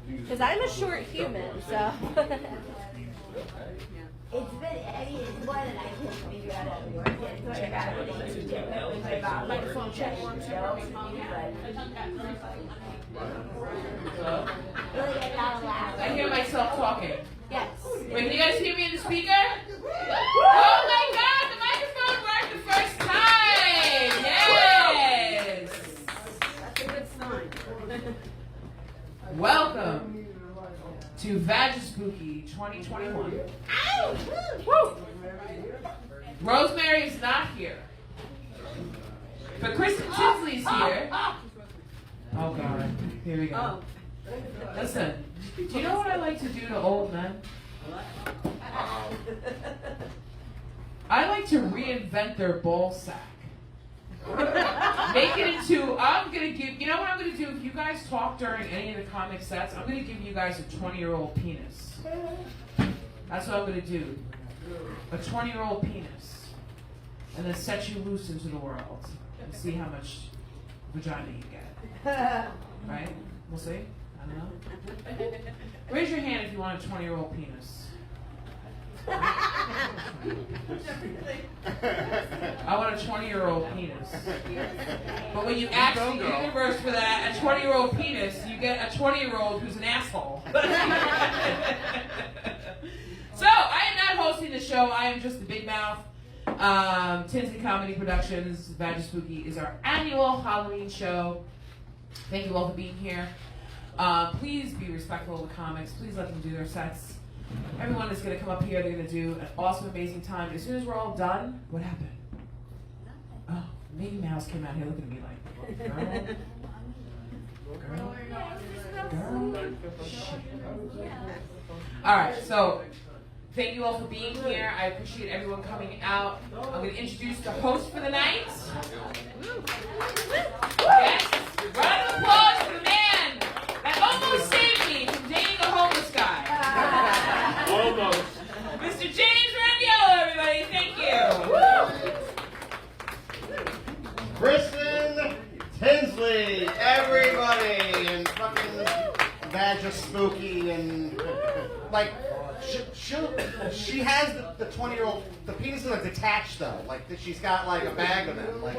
Because I'm a short human, so. It's been, I mean, it's more than I can figure out at work. It's what I got to do. It was about microphone check, really get out loud. I hear myself talking. Yes. Wait, can you guys hear me in the speaker? Oh my God, the microphone worked the first time! Yes! That's a good sign. Welcome to Vagispooky 2021. Ow! Woo! Rosemary is not here. But Kristen Tinsley's here. Oh God, here we go. Listen, do you know what I like to do to old men? I like to reinvent their ball sack. Make it into, I'm going to give, you know what I'm going to do? If you guys talk during any of the comic sets, I'm going to give you guys a 20-year-old penis. That's what I'm going to do. A 20-year-old penis. And then set you loose into the world. And see how much vagina you get. Right? We'll see. I don't know. Raise your hand if you want a 20-year-old penis. I want a 20-year-old penis. But when you ask the universe for that, a 20-year-old penis, you get a 20-year-old who's an asshole. So, I am not hosting the show. I am just the big mouth. Tinsley Comedy Productions, Vagispooky is our annual Halloween show. Thank you all for being here. Please be respectful of the comics. Please let them do their sets. Everyone is going to come up here. They're going to do an awesome, amazing time. As soon as we're all done, what happened? Oh, Minnie Mouse came out here looking at me like, girl. All right, so thank you all for being here. I appreciate everyone coming out. I'm going to introduce the host for the night. Yes, round of applause for the man that almost saved me from dating a homeless guy. Almost. Mr. James Randiello, everybody. Thank you. Kristen Tinsley, everybody, and fucking Vagispooky, and like she has the 20-year-old. The penises are detached though. Like she's got like a bag of them. Like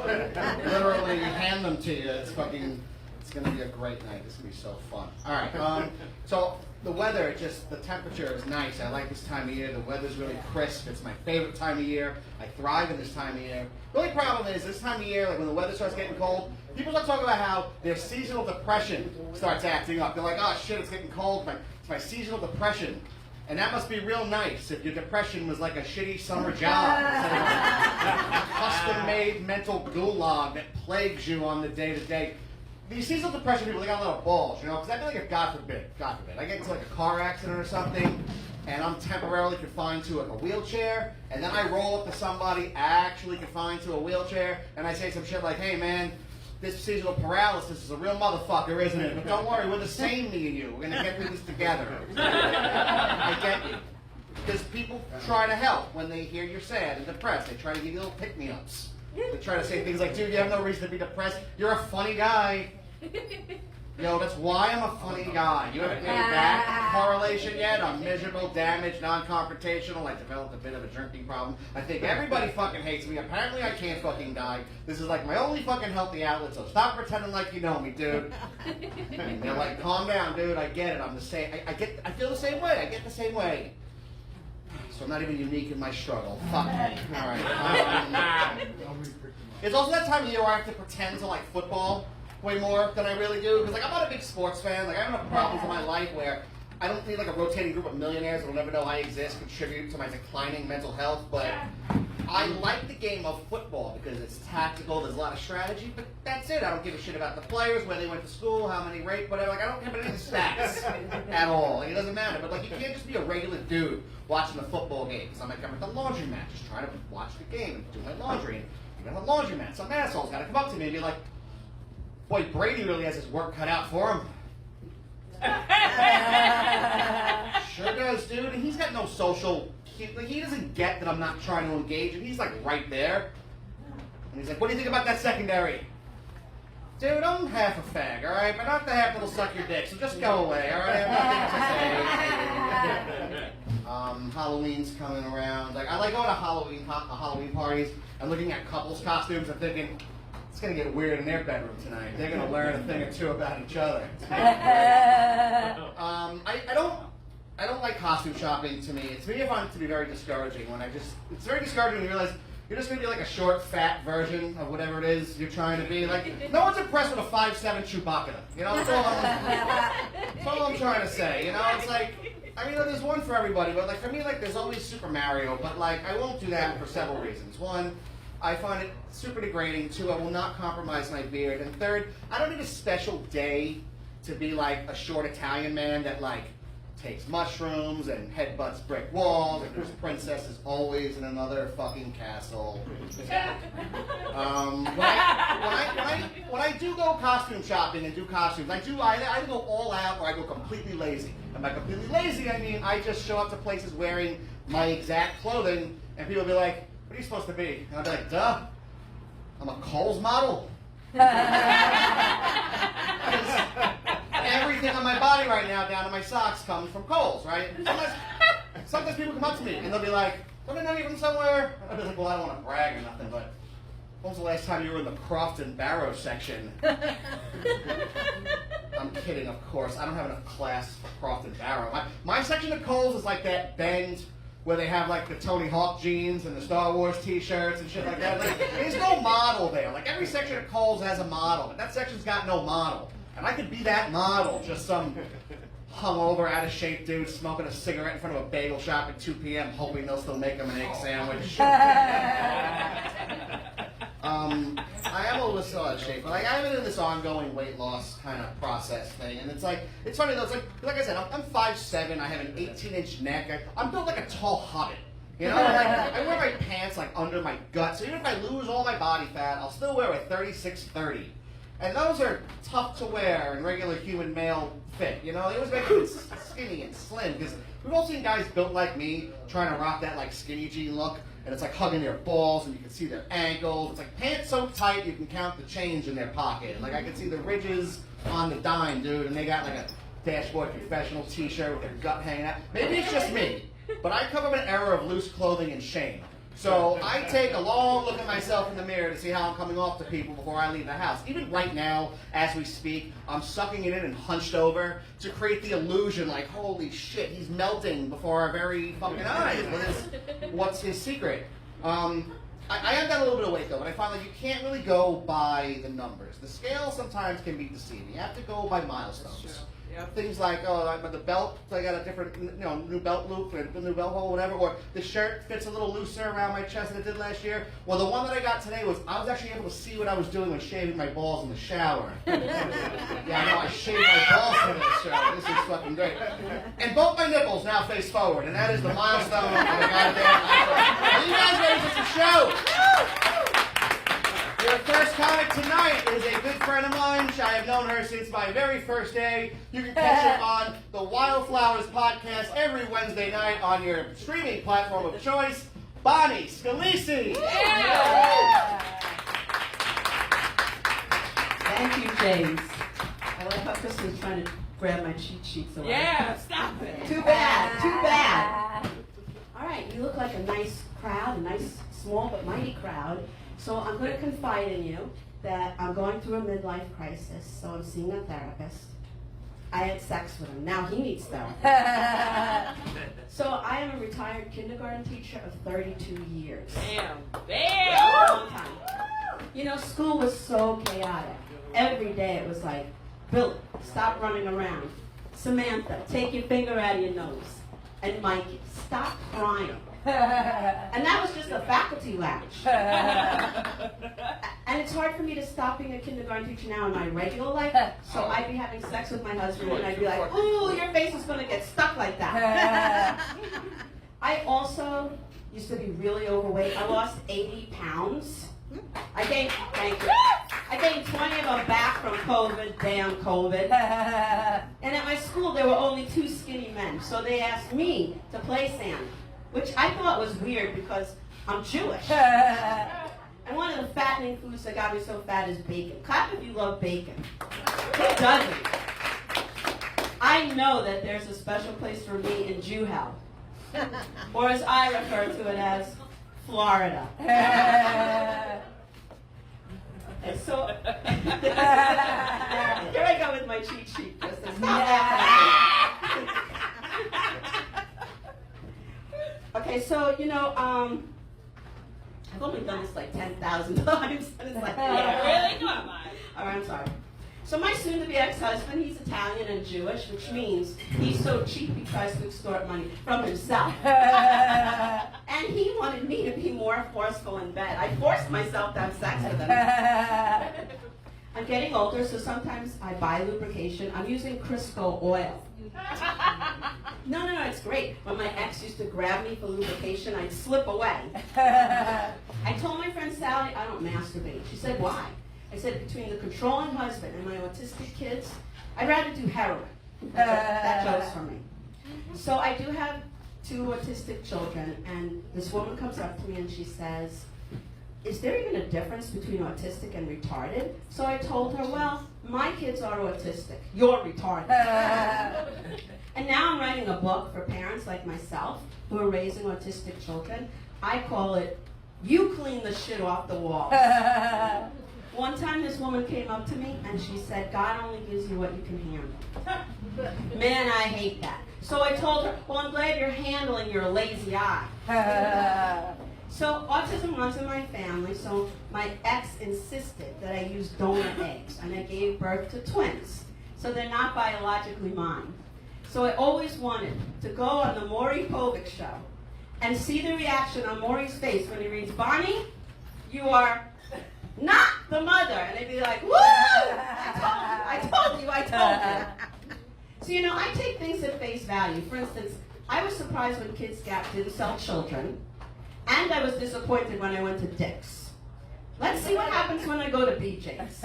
literally hand them to you. It's fucking. It's gonna be a great night. It's gonna be so fun. All right. So the weather, the temperature is nice. I like this time of year. The weather's really crisp. It's my favorite time of year. I thrive in this time of year. The only problem is this time of year, like when the weather starts getting cold, people start talking about how their seasonal depression starts acting up. They're like, oh shit, it's getting cold. It's my seasonal depression. And that must be real nice if your depression was like a shitty summer job. A custom-made mental gulag that plagues you on the day-to-day. These seasonal depression people, they got a lot of balls, you know, because I feel like if, God forbid, I get into like a car accident or something, and I'm temporarily confined to like a wheelchair, and then I roll up to somebody actually confined to a wheelchair, and I say some shit like, hey man, this seasonal paralysis is a real motherfucker, isn't it? But don't worry, we're the same, me and you. We're gonna get through this together. I get you. Because people try to help when they hear you're sad and depressed. They try to give you little pick-me-ups. They try to say things like, dude, you have no reason to be depressed. You're a funny guy. Yo, that's why I'm a funny guy. You haven't made that correlation yet? I'm miserable, damaged, non-confrontational. I developed a bit of a drinking problem. I think everybody fucking hates me. Apparently I can't fucking die. This is like my only fucking healthy outlet, so stop pretending like you know me, dude. And they're like, calm down, dude. I get it. I'm the same. I feel the same way. I get the same way. So I'm not even unique in my struggle. Fuck me. All right. It's also that time of year where I have to pretend to like football way more than I really do. Because like I'm not a big sports fan. Like I have enough problems in my life where I don't need like a rotating group of millionaires that'll never know I exist contribute to my declining mental health. But I like the game of football because it's tactical. There's a lot of strategy. But that's it. I don't give a shit about the players, where they went to school, how many raped, whatever. Like I don't care about any of the stats at all. Like it doesn't matter. But like you can't just be a regular dude watching the football game. Because I'm like I'm at the laundromat just trying to watch the game and do my laundry. And I'm at the laundromat. Some asshole's got to come up to me and be like, boy, Brady really has his work cut out for him. Sure does, dude. And he's got no social. He doesn't get that I'm not trying to engage, and he's like right there. And he's like, what do you think about that secondary? dude, I'm half a fag, all right? But not the half that'll suck your dick, so just go away, all right? I have nothing to say. Halloween's coming around. Like, I like going to Halloween parties and looking at couples costumes and thinking, it's gonna get weird in their bedroom tonight. They're gonna learn a thing or two about each other. I don't like costume shopping. To me, I find it to be very discouraging it's very discouraging when you realize you're just gonna be like a short, fat version of whatever it is you're trying to be. Like, no one's impressed with a 5'7" Chewbacca. You know, that's all I'm trying to say. You know, it's like, I mean, there's one for everybody, but like for me, like there's always Super Mario, but like I won't do that for several reasons. One, I find it super degrading. Two, I will not compromise my beard. And third, I don't need a special day to be like a short Italian man that like takes mushrooms and headbutts brick walls and whose princess is always in another fucking castle. When I do go costume shopping and do costumes, I either go all out or I go completely lazy. And by completely lazy, I mean I just show up to places wearing my exact clothing, and people will be like, "What are you supposed to be?" And I'll be like, "Duh, I'm a Kohl's model." Everything on my body right now, down to my socks, comes from Kohl's, right? Sometimes people come up to me and they'll be like, "What did I get from somewhere?" I'll be like, "Well, I don't want to brag or nothing, but when was the last time you were in the Croft and Barrow section?" I'm kidding, of course. I don't have enough class for Croft and Barrow. My section of Kohl's is like that bend where they have like the Tony Hawk jeans and the Star Wars t-shirts and shit like that. Like, there's no model there. Like every section of Kohl's has a model, but that section's got no model. And I could be that model, just some hungover, out of shape dude smoking a cigarette in front of a bagel shop at 2 p.m. hoping they'll still make him an egg sandwich. I am a little still out of shape, but like I've been in this ongoing weight loss kind of process thing, and it's funny though. It's like I said, I'm 5'7", I have an 18-inch neck. I'm built like a tall hobbit. You know, like, I wear my pants like under my gut, so even if I lose all my body fat, I'll still wear a 36-30. And those are tough to wear in regular human male fit. You know, they always make you skinny and slim, because we've all seen guys built like me trying to rock that like skinny jean look, and it's like hugging their balls and you can see their ankles. It's like pants so tight you can count the change in their pocket. Like I can see the ridges on the dime, dude, and they got like a Dashboard Confessional t-shirt with their gut hanging out. Maybe it's just me, but I come from an era of loose clothing and shame. So I take a long look at myself in the mirror to see how I'm coming off to people before I leave the house. Even right now, as we speak, I'm sucking it in and hunched over to create the illusion like, holy shit, he's melting before our very fucking eyes. What's his secret? I have got a little bit of weight though, but I find that you can't really go by the numbers. The scale sometimes can be deceiving. You have to go by milestones. Yep. Things like, the belt, I got a different, new belt loop, a new belt hole, whatever, or the shirt fits a little looser around my chest than it did last year. Well, the one that I got today was, I was actually able to see what I was doing when shaving my balls in the shower. Yeah, I know, I shaved my balls in the shower. This is fucking great. And both my nipples now face forward, and that is the milestone of the goddamn. Are you guys ready for some show? Your first comic tonight is a good friend of mine. I have known her since my very first day. You can catch her on the Wildflowers podcast every Wednesday night on your streaming platform of choice. Bonnie Scalisi. Yeah. Thank you, James. I like how Kristen's trying to grab my cheat sheets away. Yeah, stop it. Too bad, too bad. All right, you look like a nice crowd, a nice, small but mighty crowd. So I'm going to confide in you that I'm going through a midlife crisis, so I'm seeing a therapist. I had sex with him. Now he needs therapy. So I am a retired kindergarten teacher of 32 years. Damn. Long time. You know, school was so chaotic. Every day it was like, Billy, stop running around. Samantha, take your finger out of your nose. And Mikey, stop crying. And that was just a faculty lounge. And it's hard for me to stop being a kindergarten teacher now in my regular life. So I'd be having sex with my husband and I'd be like, ooh, your face is going to get stuck like that. I also used to be really overweight. I lost 80 pounds. I gained 20 of them back from COVID, damn COVID. And at my school there were only 2 skinny men. So they asked me to play Santa, which I thought was weird because I'm Jewish. And one of the fat fattening foods that got me so fat is bacon. Clap if you love bacon. Who doesn't? I know that there's a special place for me in Jew hell. Or as I refer to it as, Florida. And so, here I go with my cheat sheet. Kristen. Stop laughing at me. Okay, so, I've only done this like 10,000 times. And it's like, yeah, really? Come on. All right, I'm sorry. So my soon-to-be ex-husband, he's Italian and Jewish, which means he's so cheap he tries to extort money from himself. And he wanted me to be more forceful in bed. I forced myself to have sex with him. I'm getting older, so sometimes I buy lubrication. I'm using Crisco oil. No, it's great. When my ex used to grab me for lubrication, I'd slip away. I told my friend Sally I don't masturbate. She said, why? I said, between the controlling husband and my autistic kids, I'd rather do heroin. That goes for me. So I do have 2 autistic children, and this woman comes up to me and she says, is there even a difference between autistic and retarded? So I told her, well, my kids are autistic. You're retarded. And now I'm writing a book for parents like myself who are raising autistic children. I call it, You Clean the Shit Off the Walls. One time this woman came up to me and she said, God only gives you what you can handle. Man, I hate that. So I told her, well, I'm glad you're handling your lazy eye. So autism runs in my family, so my ex insisted that I use donor eggs, and I gave birth to twins. So they're not biologically mine. So I always wanted to go on the Maury Povich show and see the reaction on Maury's face when he reads, Bonnie, you are not the mother. And they'd be like, woo! I told you. So, I take things at face value. For instance, I was surprised when Kids Gap didn't sell children, and I was disappointed when I went to Dick's. Let's see what happens when I go to BJ's.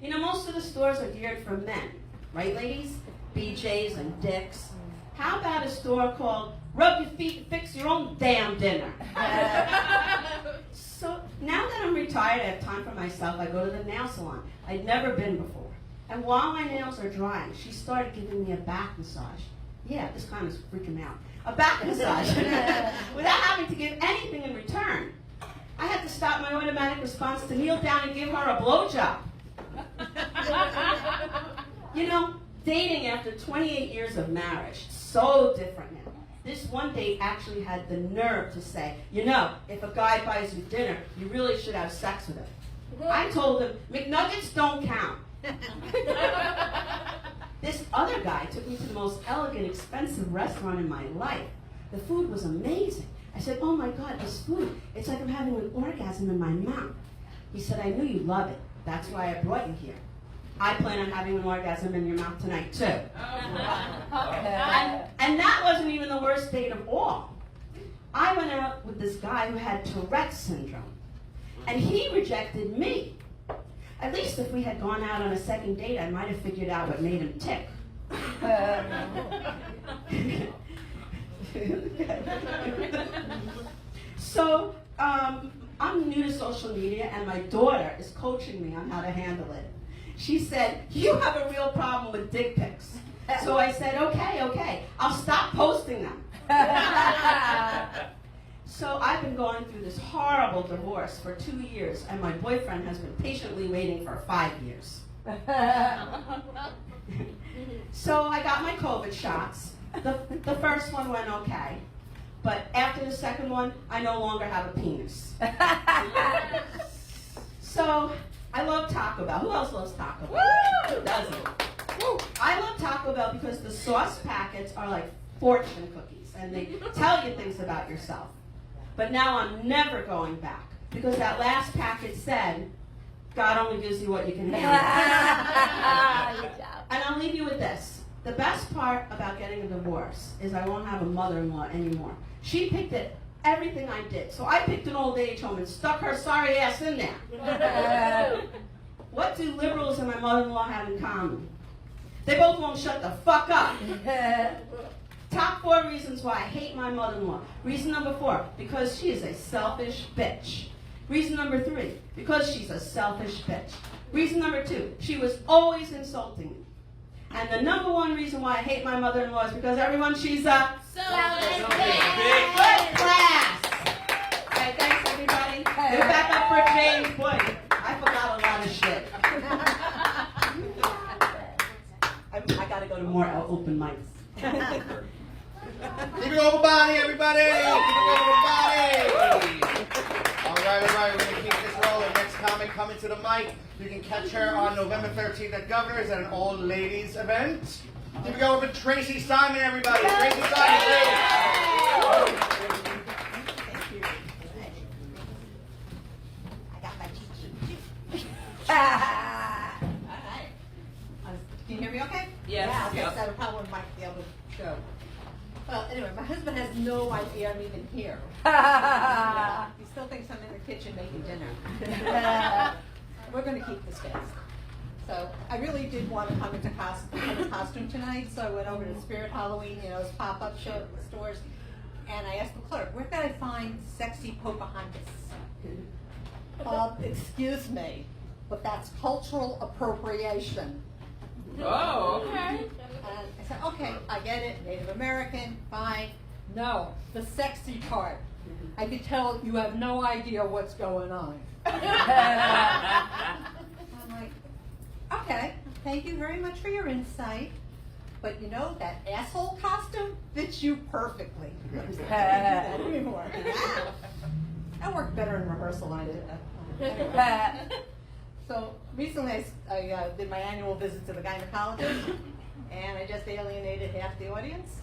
Most of the stores are geared for men, right, ladies? BJ's and Dick's. How about a store called Rub Your Feet and Fix Your Own Damn Dinner? So now that I'm retired, I have time for myself. I go to the nail salon. I'd never been before. And while my nails are drying, she started giving me a back massage. Yeah, this kind of is freaking me out. A back massage. Without having to give anything in return. I had to stop my automatic response to kneel down and give her a blowjob. Dating after 28 years of marriage, so different now. This one date actually had the nerve to say, if a guy buys you dinner, you really should have sex with him. I told him, McNuggets don't count. This other guy took me to the most elegant, expensive restaurant in my life. The food was amazing. I said, oh my God, this food, it's like I'm having an orgasm in my mouth. He said, I knew you'd love it. That's why I brought you here. I plan on having an orgasm in your mouth tonight, too. And that wasn't even the worst date of all. I went out with this guy who had Tourette's syndrome, and he rejected me. At least if we had gone out on a second date, I might have figured out what made him tick. So, I'm new to social media, and my daughter is coaching me on how to handle it. She said, you have a real problem with dick pics. So I said, okay, I'll stop posting them. So I've been going through this horrible divorce for 2 years, and my boyfriend has been patiently waiting for 5 years. So I got my COVID shots. The first one went okay. But after the second one, I no longer have a penis. So I love Taco Bell. Who else loves Taco Bell? Who doesn't? I love Taco Bell because the sauce packets are like fortune cookies, and they tell you things about yourself. But now I'm never going back, because that last packet said, God only gives you what you can handle. And I'll leave you with this. The best part about getting a divorce is I won't have a mother-in-law anymore. She picked everything I did. So I picked an old age home and stuck her sorry ass in there. What do liberals and my mother-in-law have in common? They both won't shut the fuck up. Top 4 reasons why I hate my mother-in-law. Reason number 4, because she is a selfish bitch. Reason number 3, because she's a selfish bitch. Reason number 2, she was always insulting me. And the number 1 reason why I hate my mother-in-law is because everyone, she's a Selfish good class. All right, thanks everybody. Give it back up for James. Boy, I forgot a lot of shit. I gotta go to more open mics. Keep it over Bonnie, everybody! Keep it over Bonnie! All right, we're gonna keep this rolling. Next comic coming to the mic. You can catch her on November 13th at Governor's at an all-ladies event. Keep it going with Tracy Simon, everybody. Tracy Simon, please. I got my cheat sheet. Can you hear me okay? Yes. Yeah, okay, Yep. so I probably might be able to show. Well, anyway, my husband has no idea I'm even here. He still thinks I'm in the kitchen making dinner. We're going to keep this fast. So I really did want to come into costume tonight, so I went over to Spirit Halloween, you know, those pop-up stores, and I asked the clerk, where can I find sexy Pocahontas? Excuse me, but that's cultural appropriation. Oh, okay. And I said, okay, I get it, Native American, fine. No, the sexy part. I could tell you have no idea what's going on. I'm like, okay, thank you very much for your insight, but you know, that asshole costume fits you perfectly. That anymore. That worked better in rehearsal than I did that. So recently I did my annual visit to the gynecologist, and I just alienated half the audience.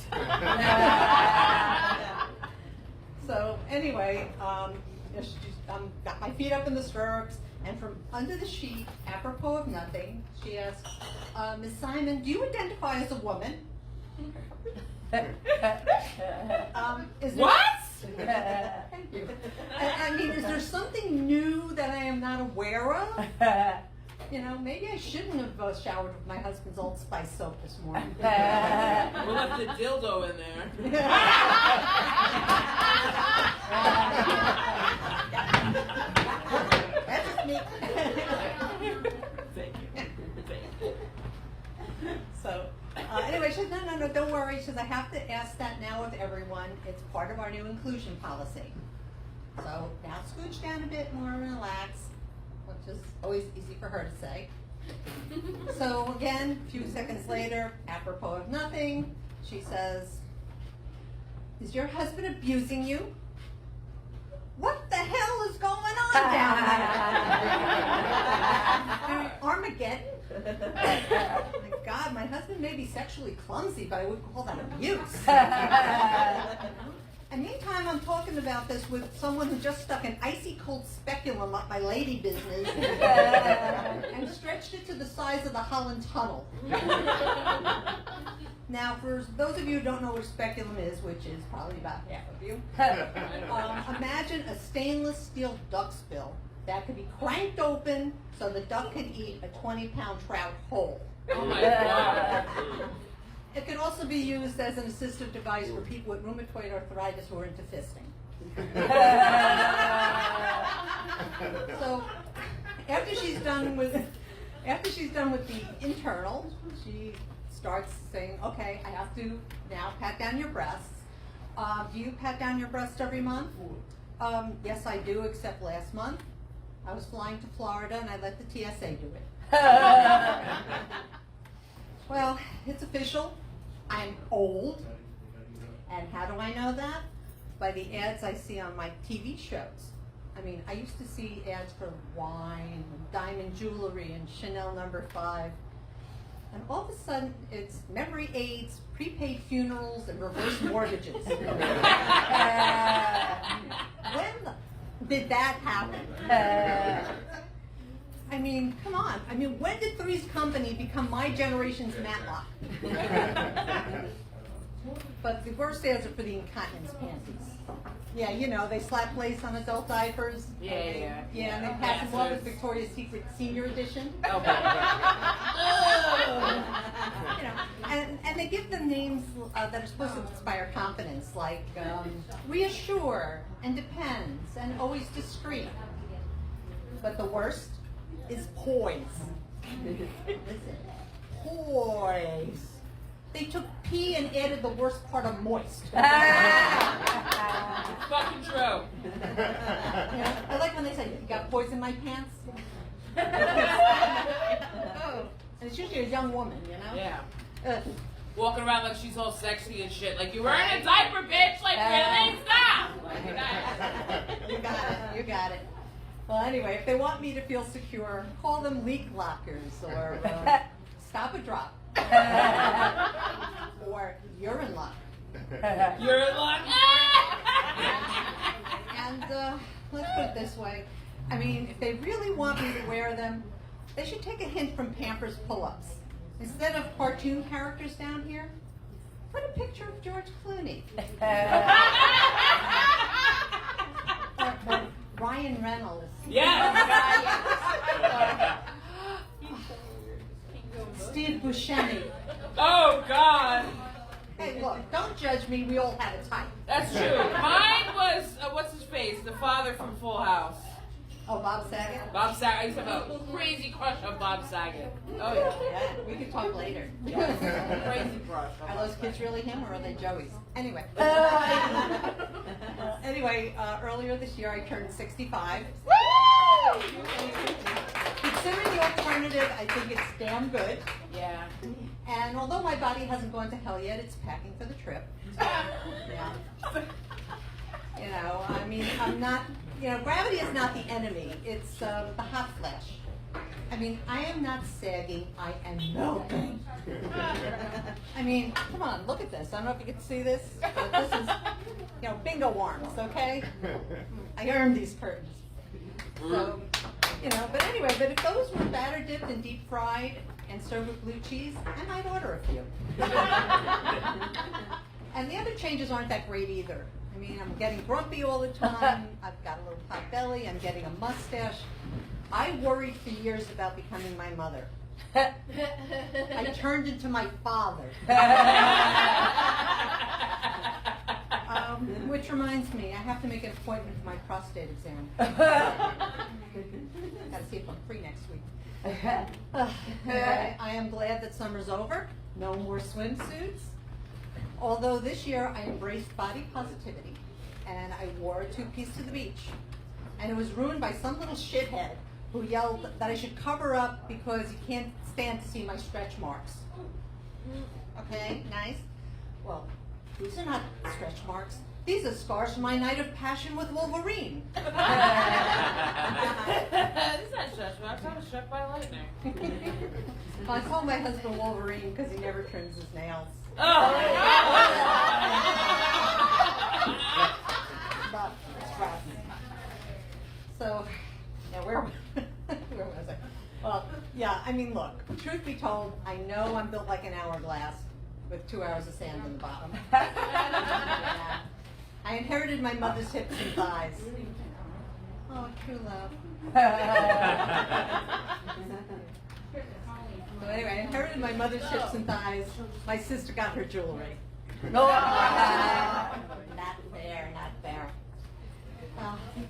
So anyway, got my feet up in the stirrups, and from under the sheet, apropos of nothing, she asked, Ms. Simon, do you identify as a woman? Is there, What? Thank you. I mean, is there something new that I am not aware of? You know, maybe I shouldn't have showered with my husband's Old Spice soap this morning. We left the dildo in there. That's just me. So, anyway, she said, no, don't worry. She says, I have to ask that now of everyone. It's part of our new inclusion policy. So now scooch down a bit more and relax, which is always easy for her to say. So again, a few seconds later, apropos of nothing, she says, is your husband abusing you? What the hell is going on down there? Armageddon? My God, my husband may be sexually clumsy, but I wouldn't call that abuse. And meantime, I'm talking about this with someone who just stuck an icy cold speculum up my lady business and stretched it to the size of the Holland Tunnel. Now, for those of you who don't know what speculum is, which is probably about half of you, imagine a stainless steel duck's bill that could be cranked open so the duck could eat a 20-pound trout whole. Oh my God. It could also be used as an assistive device for people with rheumatoid arthritis who are into fisting. So, after she's done with the internal, she starts saying, okay, I have to now pat down your breasts. Do you pat down your breasts every month? Yes, I do, except last month. I was flying to Florida and I let the TSA do it. Well, it's official. I'm old. And how do I know that? By the ads I see on my TV shows. I mean, I used to see ads for wine, and diamond jewelry, and Chanel No. 5. And all of a sudden, it's memory aids, prepaid funerals, and reverse mortgages. When did that happen? I mean, come on. I mean, when did Three's Company become my generation's Matlock? But the worst ads are for the incontinence panties. Yeah, you know, they slap lace on adult diapers. Yeah. Yeah, and they pass them off as Victoria's Secret Senior Edition. Oh, You know, and they give them names that are supposed to inspire confidence, like reassure and depends and always discreet. But the worst is poise. Listen, poise. They took P and added the worst part of moist. It's fucking true. I like when they say, "You got poison in my pants." And it's usually a young woman, you know. Yeah. Ugh. Walking around like she's all sexy and shit. Like, you're wearing a diaper, bitch. Like, really? Stop. Like, You got it. You got it. Well, anyway, if they want me to feel secure, call them leak lockers or stop a drop or urine lock. You're in luck. And let's put it this way. I mean, if they really want me to wear them, they should take a hint from Pampers pull-ups. Instead of cartoon characters down here, put a picture of George Clooney. Or Ryan Reynolds. Yes. Steve Buscemi. Oh, God. Hey, look, don't judge me. We all had a type. That's true. Mine was, what's his face? The father from Full House. Oh, Bob Saget? Bob Saget. I used to have a crazy crush on Bob Saget. Oh, yeah. Yeah, we can talk later. Crazy crush. Are those kids really him or are they Joey's? Anyway. Earlier this year I turned 65. Woo! Considering the alternative, I think it's damn good. Yeah. And although my body hasn't gone to hell yet, it's packing for the trip. Yeah. You know, I mean, I'm not, you know, gravity is not the enemy. It's the hot flash. I mean, I am not sagging, I am melting. I mean, come on, look at this. I don't know if you can see this, but this is, you know, bingo arms, okay? I earned these curtains. So, you know, but anyway, but if those were batter dipped and deep fried and served with blue cheese, I might order a few. And the other changes aren't that great either. I mean, I'm getting grumpy all the time. I've got a little pot belly. I'm getting a mustache. I worried for years about becoming my mother. I turned into my father. Which reminds me, I have to make an appointment for my prostate exam. Gotta see if I'm free next week. I am glad that summer's over. No more swimsuits. Although this year I embraced body positivity and I wore a two-piece to the beach. And it was ruined by some little shithead who yelled that I should cover up because he can't stand to see my stretch marks. Okay, nice. Well, these are not stretch marks. These are scars from my night of passion with Wolverine. This is not stretch marks. I was struck by lightning. I call my husband Wolverine because he never trims his nails. Oh. But it's rough. So, yeah, where was I? Well, yeah, I mean, look, truth be told, I know I'm built like an hourglass with 2 hours of sand in the bottom. Yeah. I inherited my mother's hips and thighs. Oh, true love. So anyway, I inherited my mother's hips and thighs. My sister got her jewelry. Not fair, not fair.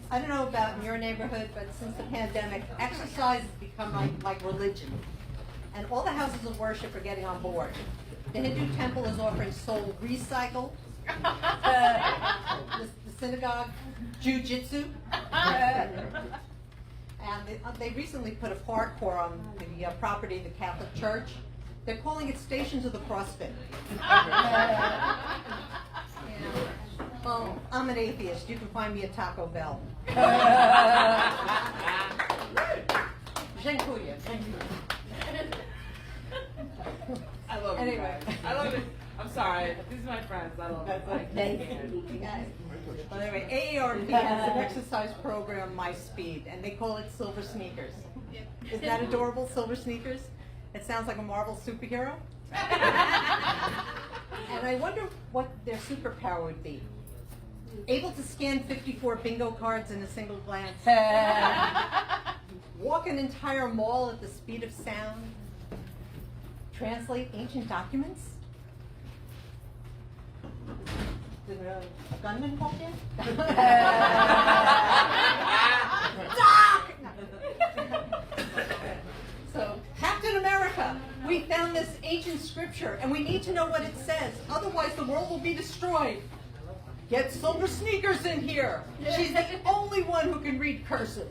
I don't know about in your neighborhood, but since the pandemic, exercise has become like religion. And all the houses of worship are getting on board. The Hindu temple is offering soul recycle. The synagogue, jujitsu. And they recently put a parkour on the property of the Catholic Church. They're calling it Stations of the CrossFit. Well, I'm an atheist. You can find me at Taco Bell. Dziękuję. I love Anyway. you guys. I love it. I'm sorry. These are my friends. I love it. You guys. Well, anyway, AARP has an exercise program, My Speed, and they call it Silver Sneakers. Isn't that adorable, Silver Sneakers? It sounds like a Marvel superhero. And I wonder what their superpower would be. Able to scan 54 bingo cards in a single glance. Walk an entire mall at the speed of sound. Translate ancient documents. Did a gunman walk in? Doc! No. ancient scripture, and we need to know what it says. Otherwise, the world will be destroyed. Get Silver Sneakers in here. She's the only one who can read cursive.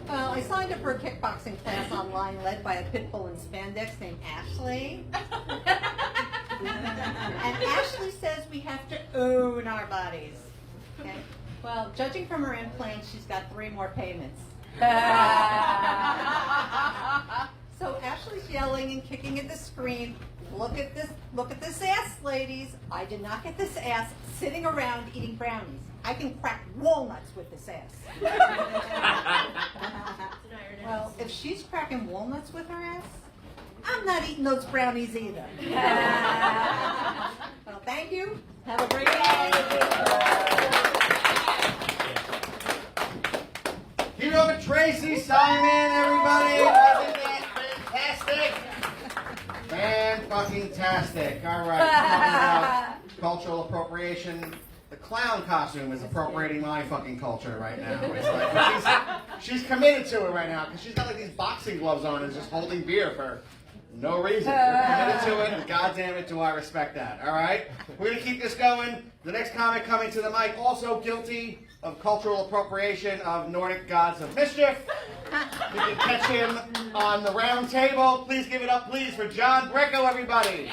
Well, I signed up for a kickboxing class online led by a pit bull in spandex named Ashley. And Ashley says we have to own our bodies. Okay? Well, judging from her implants, she's got 3 more payments. So Ashley's yelling and kicking at the screen. Look at this ass, ladies. I did not get this ass sitting around eating brownies. I can crack walnuts with this ass. Well, if she's cracking walnuts with her ass, I'm not eating those brownies either. Well, thank you. Have a great day. Keep it up, Tracy Simon, everybody. Wasn't that fantastic? Fan-fucking-tastic. All right. Talking about cultural appropriation. The clown costume is appropriating my fucking culture right now. It's like, she's committed to it right now because she's got like these boxing gloves on and is just holding beer for no reason. You're committed to it, and goddamn it, do I respect that. All right? We're going to keep this going. The next comic coming to the mic, also guilty of cultural appropriation of Nordic gods of mischief. You can catch him on the round table. Please give it up, please, for John Greco, everybody.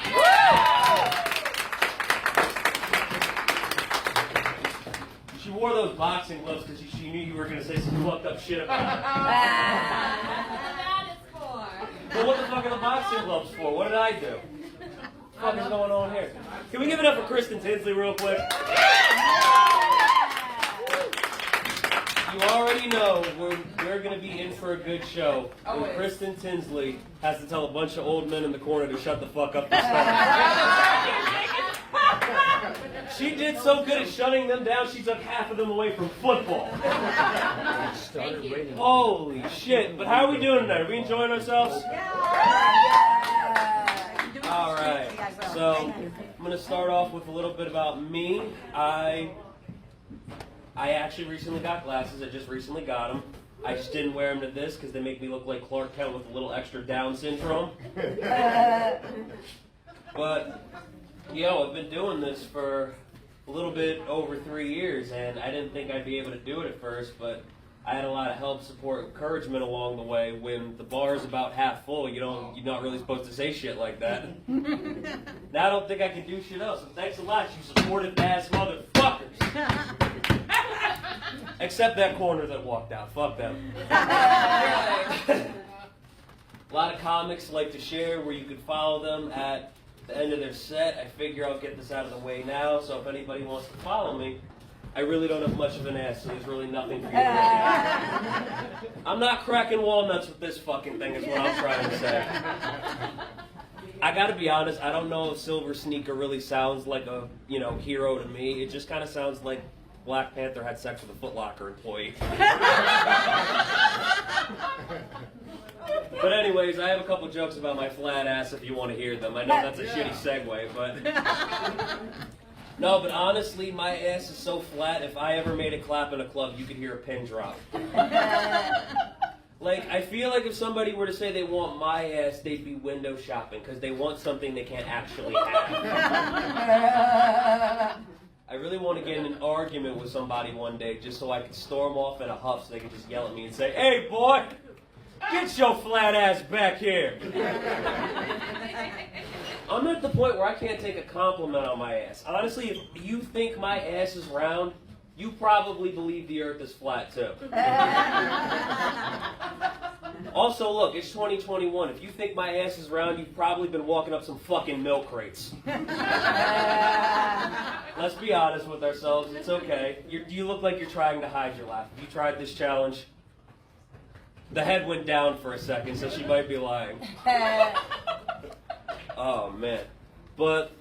She wore those boxing gloves because she knew you were going to say some fucked up shit about her. That is for. Well, what the fuck are the boxing gloves for? What did I do? What the fuck is going on here? Can we give it up for Kristen Tinsley real quick? You already know we're going to be in for a good show. When Kristen Tinsley has to tell a bunch of old men in the corner to shut the fuck up this time. She did so good at shutting them down, she took half of them away from football. Thank you. Holy shit. But how are we doing tonight? Are we enjoying ourselves? All right. So I'm going to start off with a little bit about me. I actually recently got glasses. I just recently got them. I just didn't wear them to this because they make me look like Clark Kent with a little extra Down syndrome. But, I've been doing this for a little bit over 3 years, and I didn't think I'd be able to do it at first, but I had a lot of help, support, encouragement along the way. When the bar is about half full, you're not really supposed to say shit like that. Now I don't think I can do shit else, so thanks a lot, you supportive ass motherfuckers. Except that corner that walked out. Fuck them. A lot of comics like to share where you can follow them at the end of their set. I figure I'll get this out of the way now, so if anybody wants to follow me, I really don't have much of an ass, so there's really nothing for you to look at. I'm not cracking walnuts with this fucking thing is what I'm trying to say. I gotta be honest, I don't know if Silver Sneaker really sounds like a, hero to me. It just kind of sounds like Black Panther had sex with a Foot Locker employee. But anyways, I have a couple jokes about my flat ass if you want to hear them. I know that's a shitty segue, but... No, but honestly, my ass is so flat, if I ever made a clap in a club, you could hear a pin drop. Like, I feel like if somebody were to say they want my ass, they'd be window shopping, because they want something they can't actually have. I really want to get in an argument with somebody one day, just so I could storm off in a huff so they could just yell at me and say, "Hey, boy, get your flat ass back here." I'm at the point where I can't take a compliment on my ass. Honestly, if you think my ass is round, you probably believe the earth is flat too. Also, look, it's 2021. If you think my ass is round, you've probably been walking up some fucking milk crates. Let's be honest with ourselves. It's okay. You look like you're trying to hide your laugh. Have you tried this challenge? The head went down for a second, so she might be lying. Oh, man. But,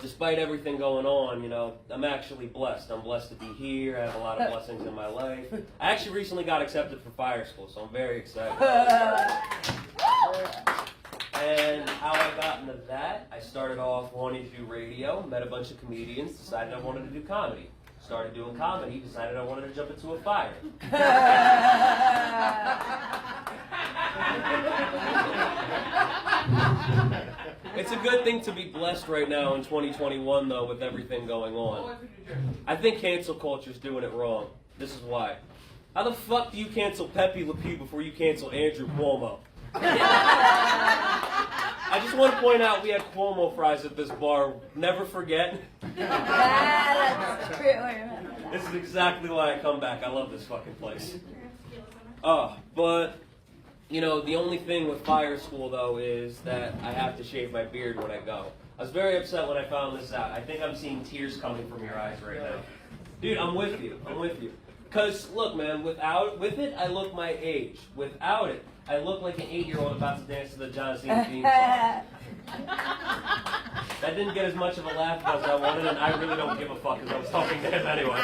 despite everything going on, I'm actually blessed. I'm blessed to be here. I have a lot of blessings in my life. I actually recently got accepted for fire school, so I'm very excited. And how I got into that, I started off wanting to do radio, met a bunch of comedians, decided I wanted to do comedy. Started doing comedy, decided I wanted to jump into a fire. It's a good thing to be blessed right now in 2021, though, with everything going on. I think cancel culture's doing it wrong. This is why. How the fuck do you cancel Pepe Le Pew before you cancel Andrew Cuomo? I just want to point out we had Cuomo fries at this bar. Never forget. That's true. This is exactly why I come back. I love this fucking place. But, you know, the only thing with fire school, though, is that I have to shave my beard when I go. I was very upset when I found this out. I think I'm seeing tears coming from your eyes right now. Dude, I'm with you. I'm with you. Because, look, man, with it, I look my age. Without it, I look like an 8-year-old about to dance to the John Cena theme song. That didn't get as much of a laugh as I wanted, and I really don't give a fuck because I was talking to him anyway.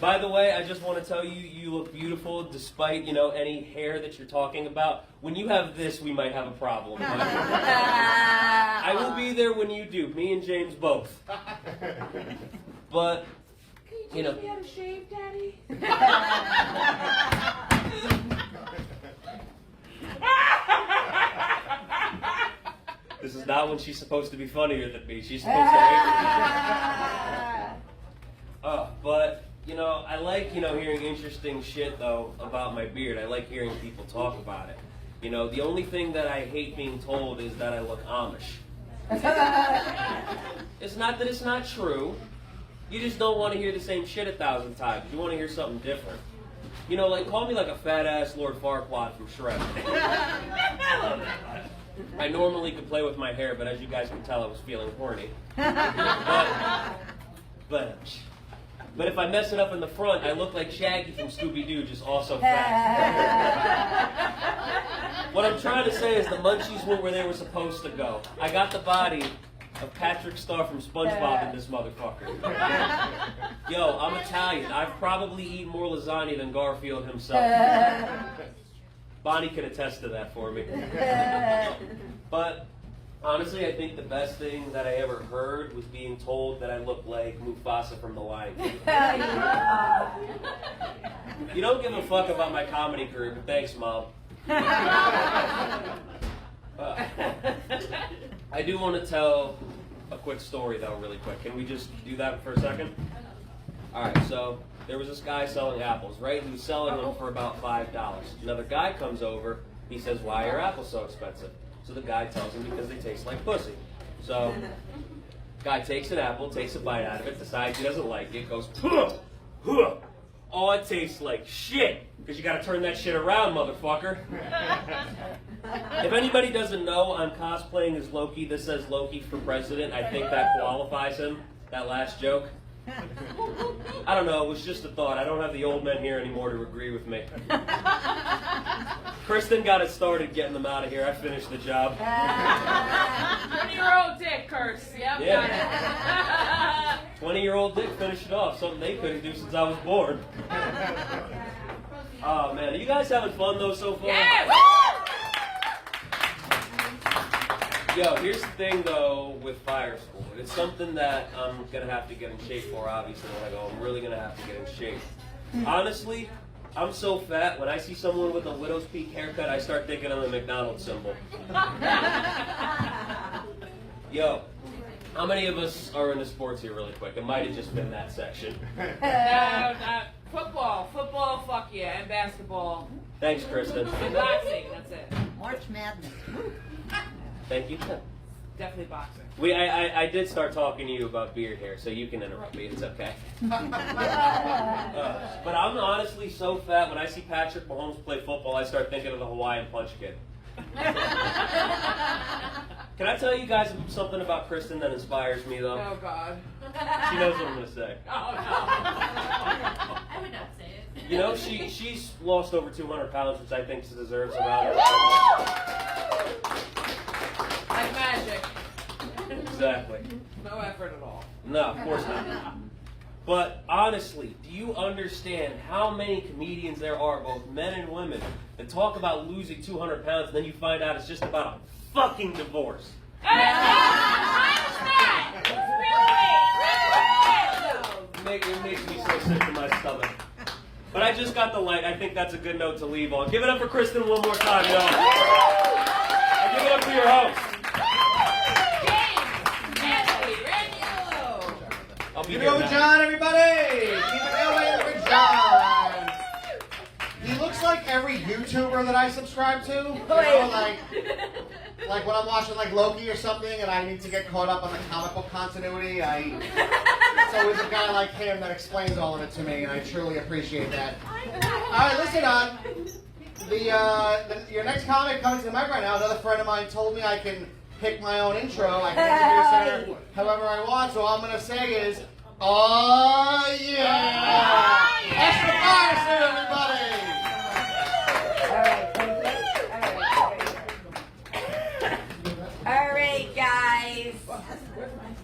By the way, I just want to tell you, you look beautiful despite, you know, any hair that you're talking about. When you have this, we might have a problem. I will be there when you do. Me and James both. But, you know. Can you teach me how to shave, Daddy? This is not when she's supposed to be funnier than me. She's supposed to hate me. But, you know, I like, you know, hearing interesting shit, though, about my beard. I like hearing people talk about it. You know, the only thing that I hate being told is that I look Amish. It's not that it's not true. You just don't want to hear the same shit 1,000 times. You want to hear something different. You know, like, call me like a fat-ass Lord Farquaad from Shrek. I normally could play with my hair, but as you guys can tell, I was feeling horny. But if I mess it up in the front, I look like Shaggy from Scooby-Doo, just also fat. What I'm trying to say is the munchies went where they were supposed to go. I got the body of Patrick Star from SpongeBob in this motherfucker. Yo, I'm Italian. I've probably eaten more lasagna than Garfield himself. Bonnie can attest to that for me. But honestly, I think the best thing that I ever heard was being told that I look like Mufasa from The Lion King. You don't give a fuck about my comedy career, but thanks, Mom. I do want to tell a quick story, though, really quick. Can we just do that for a second? All right, so there was this guy selling apples, right? He was selling them for about $5. Another guy comes over. He says, "Why are apples so expensive?" So the guy tells him, "Because they taste like pussy." So guy takes an apple, takes a bite out of it, decides he doesn't like it, goes, "Huh, huh. Oh, it tastes like shit." Because you got to turn that shit around, motherfucker. If anybody doesn't know, I'm cosplaying as Loki. This says Loki for president. I think that qualifies him, that last joke. I don't know, it was just a thought. I don't have the old men here anymore to agree with me. Kristen got it started getting them out of here. I finished the job. 20-year-old dick curse. Yep, Yeah. got it. 20-year-old dick finished it off, something they couldn't do since I was born. Oh, man. Are you guys having fun, though, so far? Yeah, Yo, here's the thing, though, with fire school. It's something that I'm going to have to get in shape for, obviously, when I go. I'm really going to have to get in shape. Honestly, I'm so fat, when I see someone with a widow's peak haircut, I start thinking of the McDonald's symbol. Yo, how many of us are into sports here really quick? It might have just been that section. No, football, fuck yeah, and basketball. Thanks, Kristen. And boxing, that's it. March Madness. Thank you. Definitely boxing. I did start talking to you about beard hair, so you can interrupt me. It's okay. But I'm honestly so fat. When I see Patrick Mahomes play football, I start thinking of the Hawaiian Punch Kid. Can I tell you guys something about Kristen that inspires me, though? Oh, God. She knows what I'm going to say. Oh, no. I would not say it. You know, she's lost over 200 pounds, which I think she deserves around her. Like magic. Exactly. No effort at all. No, of course not. But honestly, do you understand how many comedians there are, both men and women, that talk about losing 200 pounds and then you find out it's just about a fucking divorce? It makes me so sick to my stomach. But I just got the light. I think that's a good note to leave on. Give it up for Kristen one more time, y'all. And give it up for your host. I'll be Keep it here going, now. John, everybody! Keep it going with John! He looks like every YouTuber that I subscribe to. You know, like when I'm watching like Loki or something and I need to get caught up on the comic book continuity, it's always a guy like him that explains all of it to me, and I truly appreciate that. Alright, listen on. Your next comic coming to the mic right now, another friend of mine told me I can pick my own intro. I can introduce her however I want, so all I'm going to say is, oh yeah! Extra Patterson, everybody! Alright, guys.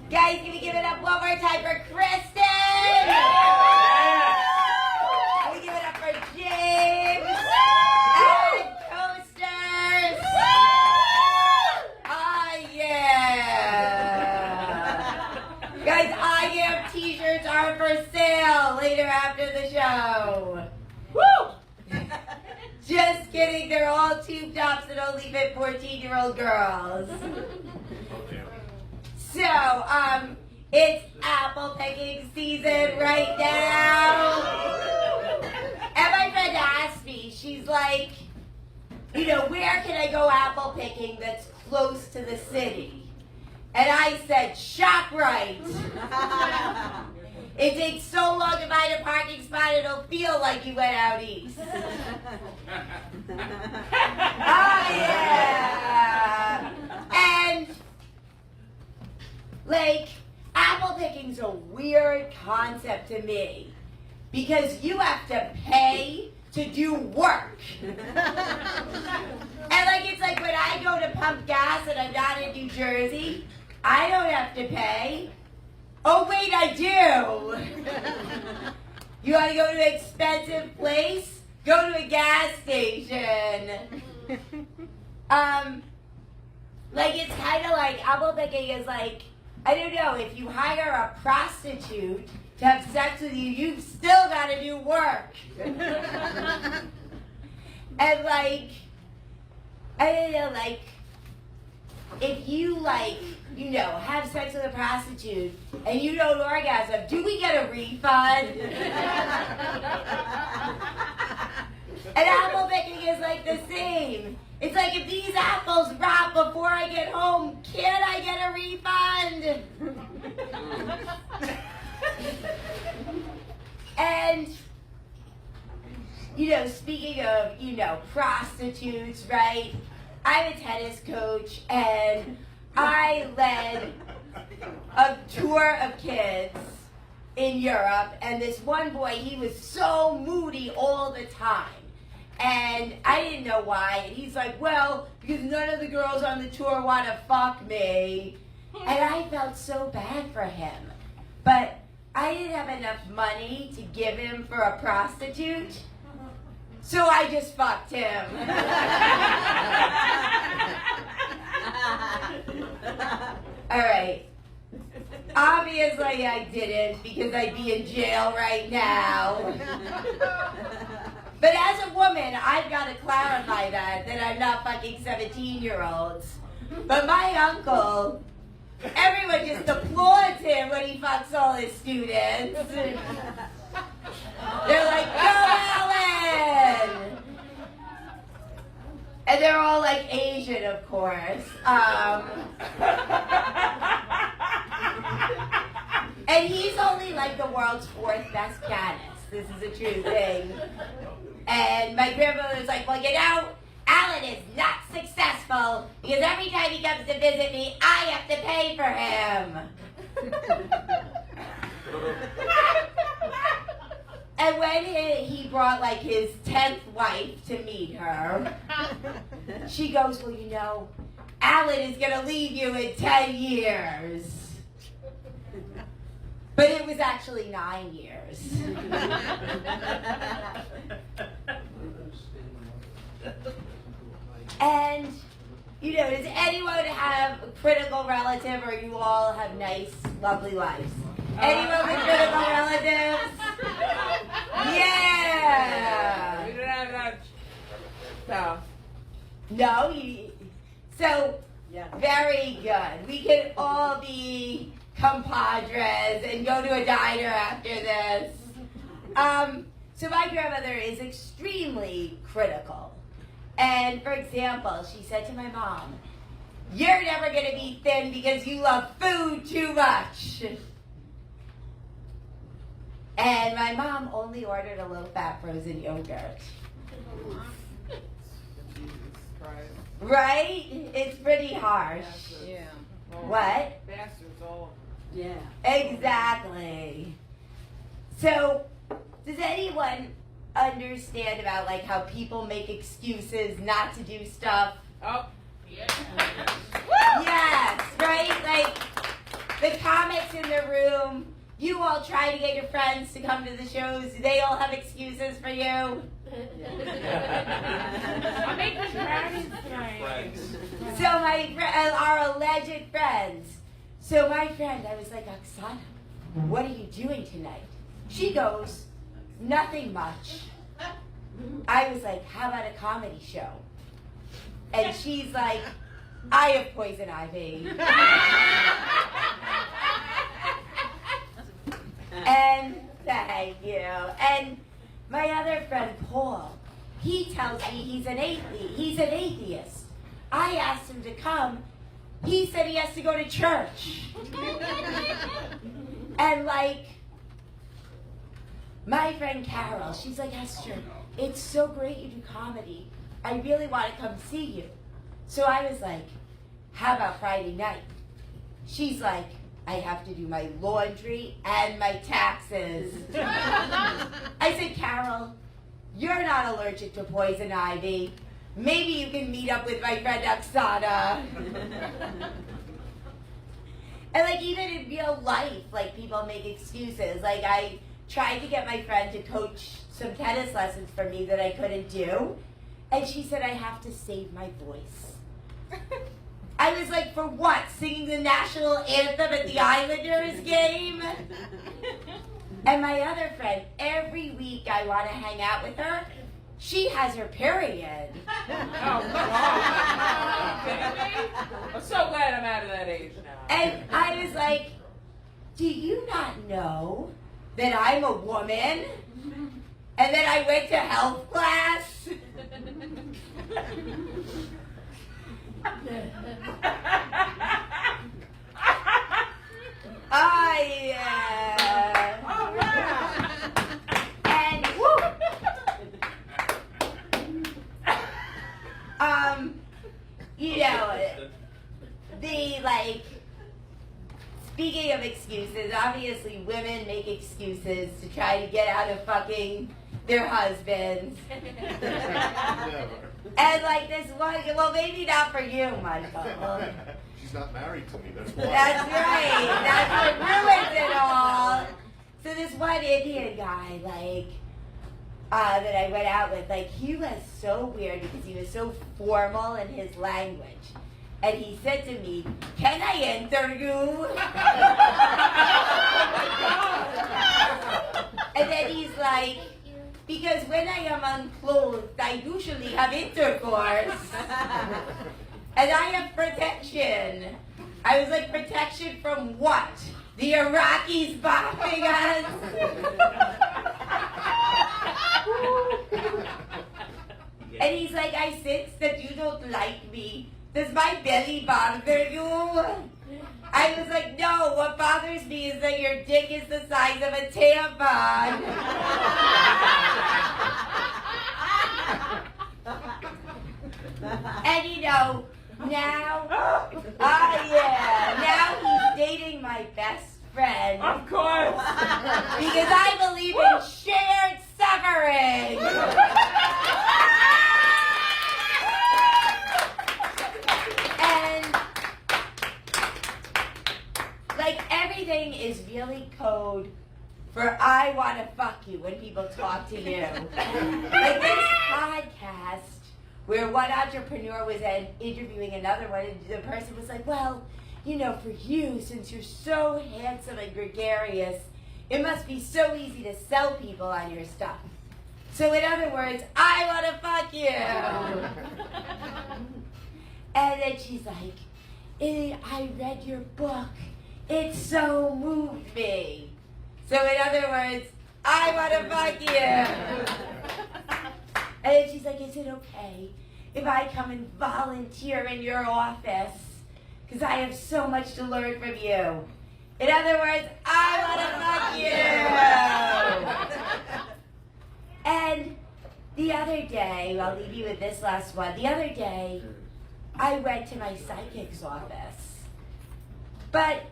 Guys, can we give it up one more time for Kristen? Can we give it up for James? And Coasters? Oh, yeah. Guys, I Am t-shirts are for sale later after the show. Woo! Just kidding, they're all tube tops that only fit 14-year-old girls. So, it's apple picking season right now. And my friend asked me, she's like, you know, where can I go apple picking that's close to the city? And I said, ShopRite. It takes so long to find a parking spot, it'll feel like you went out east. Oh, yeah. And, like, apple picking's a weird concept to me because you have to pay to do work. And, like, it's like when I go to pump gas and I'm not in New Jersey, I don't have to pay. Oh, wait, I do. You want to go to an expensive place? Go to a gas station. Like, it's kind of like, apple picking is like, I don't know, if you hire a prostitute to have sex with you, you've still got to do work. And, like, I don't know, like, if you, like, you know, have sex with a prostitute and you don't orgasm, do we get a refund? And apple picking is like the same. It's like if these apples rot before I get home, can I get a refund? And, you know, speaking of, you know, prostitutes, right? I'm a tennis coach and I led a tour of kids in Europe, and this one boy, he was so moody all the time. And I didn't know why. And he's like, well, because none of the girls on the tour want to fuck me. And I felt so bad for him. But I didn't have enough money to give him for a prostitute. So I just fucked him. All right. Obviously I didn't because I'd be in jail right now. But as a woman, I've got to clarify that I'm not fucking 17-year-olds. But my uncle, everyone just applauds him when he fucks all his students. They're like, go Alan! And they're all like Asian, of course. And he's only like the world's 4th best pianist. This is a true thing. And my grandmother was like, well, you know, Alan is not successful because every time he comes to visit me, I have to pay for him. And when he brought like his 10th wife to meet her, she goes, well, you know, Alan is going to leave you in 10 years. But it was actually 9 years. And, you know, does anyone have a critical relative, or you all have nice, lovely lives? Anyone with critical relatives? Yeah! No, so Yeah. very good. We can all be compadres and go to a diner after this. So my grandmother is extremely critical. And for example, she said to my mom, "You're never going to be thin because you love food too much." And my mom only ordered a low-fat frozen yogurt. Right? It's pretty harsh. Yeah. What? Bastards all. Yeah. Exactly. So, does anyone understand about like how people make excuses not to do stuff? Oh. Yeah. Yes, right? Like the comics in the room, you all try to get your friends to come to the shows. Do they all have excuses for you? I'm making brownies tonight. Friends. So our alleged friends. So my friend, I was like, "Oksana, what are you doing tonight?" She goes, "Nothing much." I was like, "How about a comedy show?" And she's like, "I have poison ivy." And thank you. And my other friend Paul, he tells me he's an atheist. I asked him to come. He said he has to go to church. And like, my friend Carol, she's like, "Esther, it's so great you do comedy. I really want to come see you." So I was like, "How about Friday night?" She's like, "I have to do my laundry and my taxes." I said, "Carol, you're not allergic to poison ivy. Maybe you can meet up with my friend Oksana." And like even in real life, like people make excuses. Like I tried to get my friend to coach some tennis lessons for me that I couldn't do. And she said, "I have to save my voice." I was like, "For what? Singing the national anthem at the Islanders game?" And my other friend, every week I want to hang out with her. She has her period. Oh, come on. Kidding me? I'm so glad I'm out of that age now. And I was like, "Do you not know that I'm a woman? And that I went to health class?" Oh, yeah. All right. And, woo! You know, the, like, speaking of excuses, obviously women make excuses to try to get out of fucking their husbands. Never. And like this one, well, maybe not for you, Michael. She's not married to me, that's why. That's right. That's what ruins it all. So this one Indian guy, like, that I went out with, like, he was so weird because he was so formal in his language. And he said to me, "Can I enter you?" And then he's like, "Because when I am unclothed, I usually have intercourse. And I have protection." I was like, "Protection from what? The Iraqis bombing us?" And he's like, "I sense that you don't like me. Does my belly bother you?" I was like, "No, what bothers me is that your dick is the size of a tampon." And you know, now, now he's dating my best friend. Of course. Because I believe in shared suffering. And like everything is really code for "I want to fuck you" when people talk to you. Like this podcast where one entrepreneur was interviewing another one, and the person was like, "Well, you know, for you, since you're so handsome and gregarious, it must be so easy to sell people on your stuff." So in other words, I want to fuck you. And then she's like, I read your book. It so moved me. So in other words, I want to fuck you. And then she's like, is it okay if I come and volunteer in your office? Because I have so much to learn from you. In other words, I want to fuck you. And the other day, I'll leave you with this last one. The other day, I went to my psychic's office. But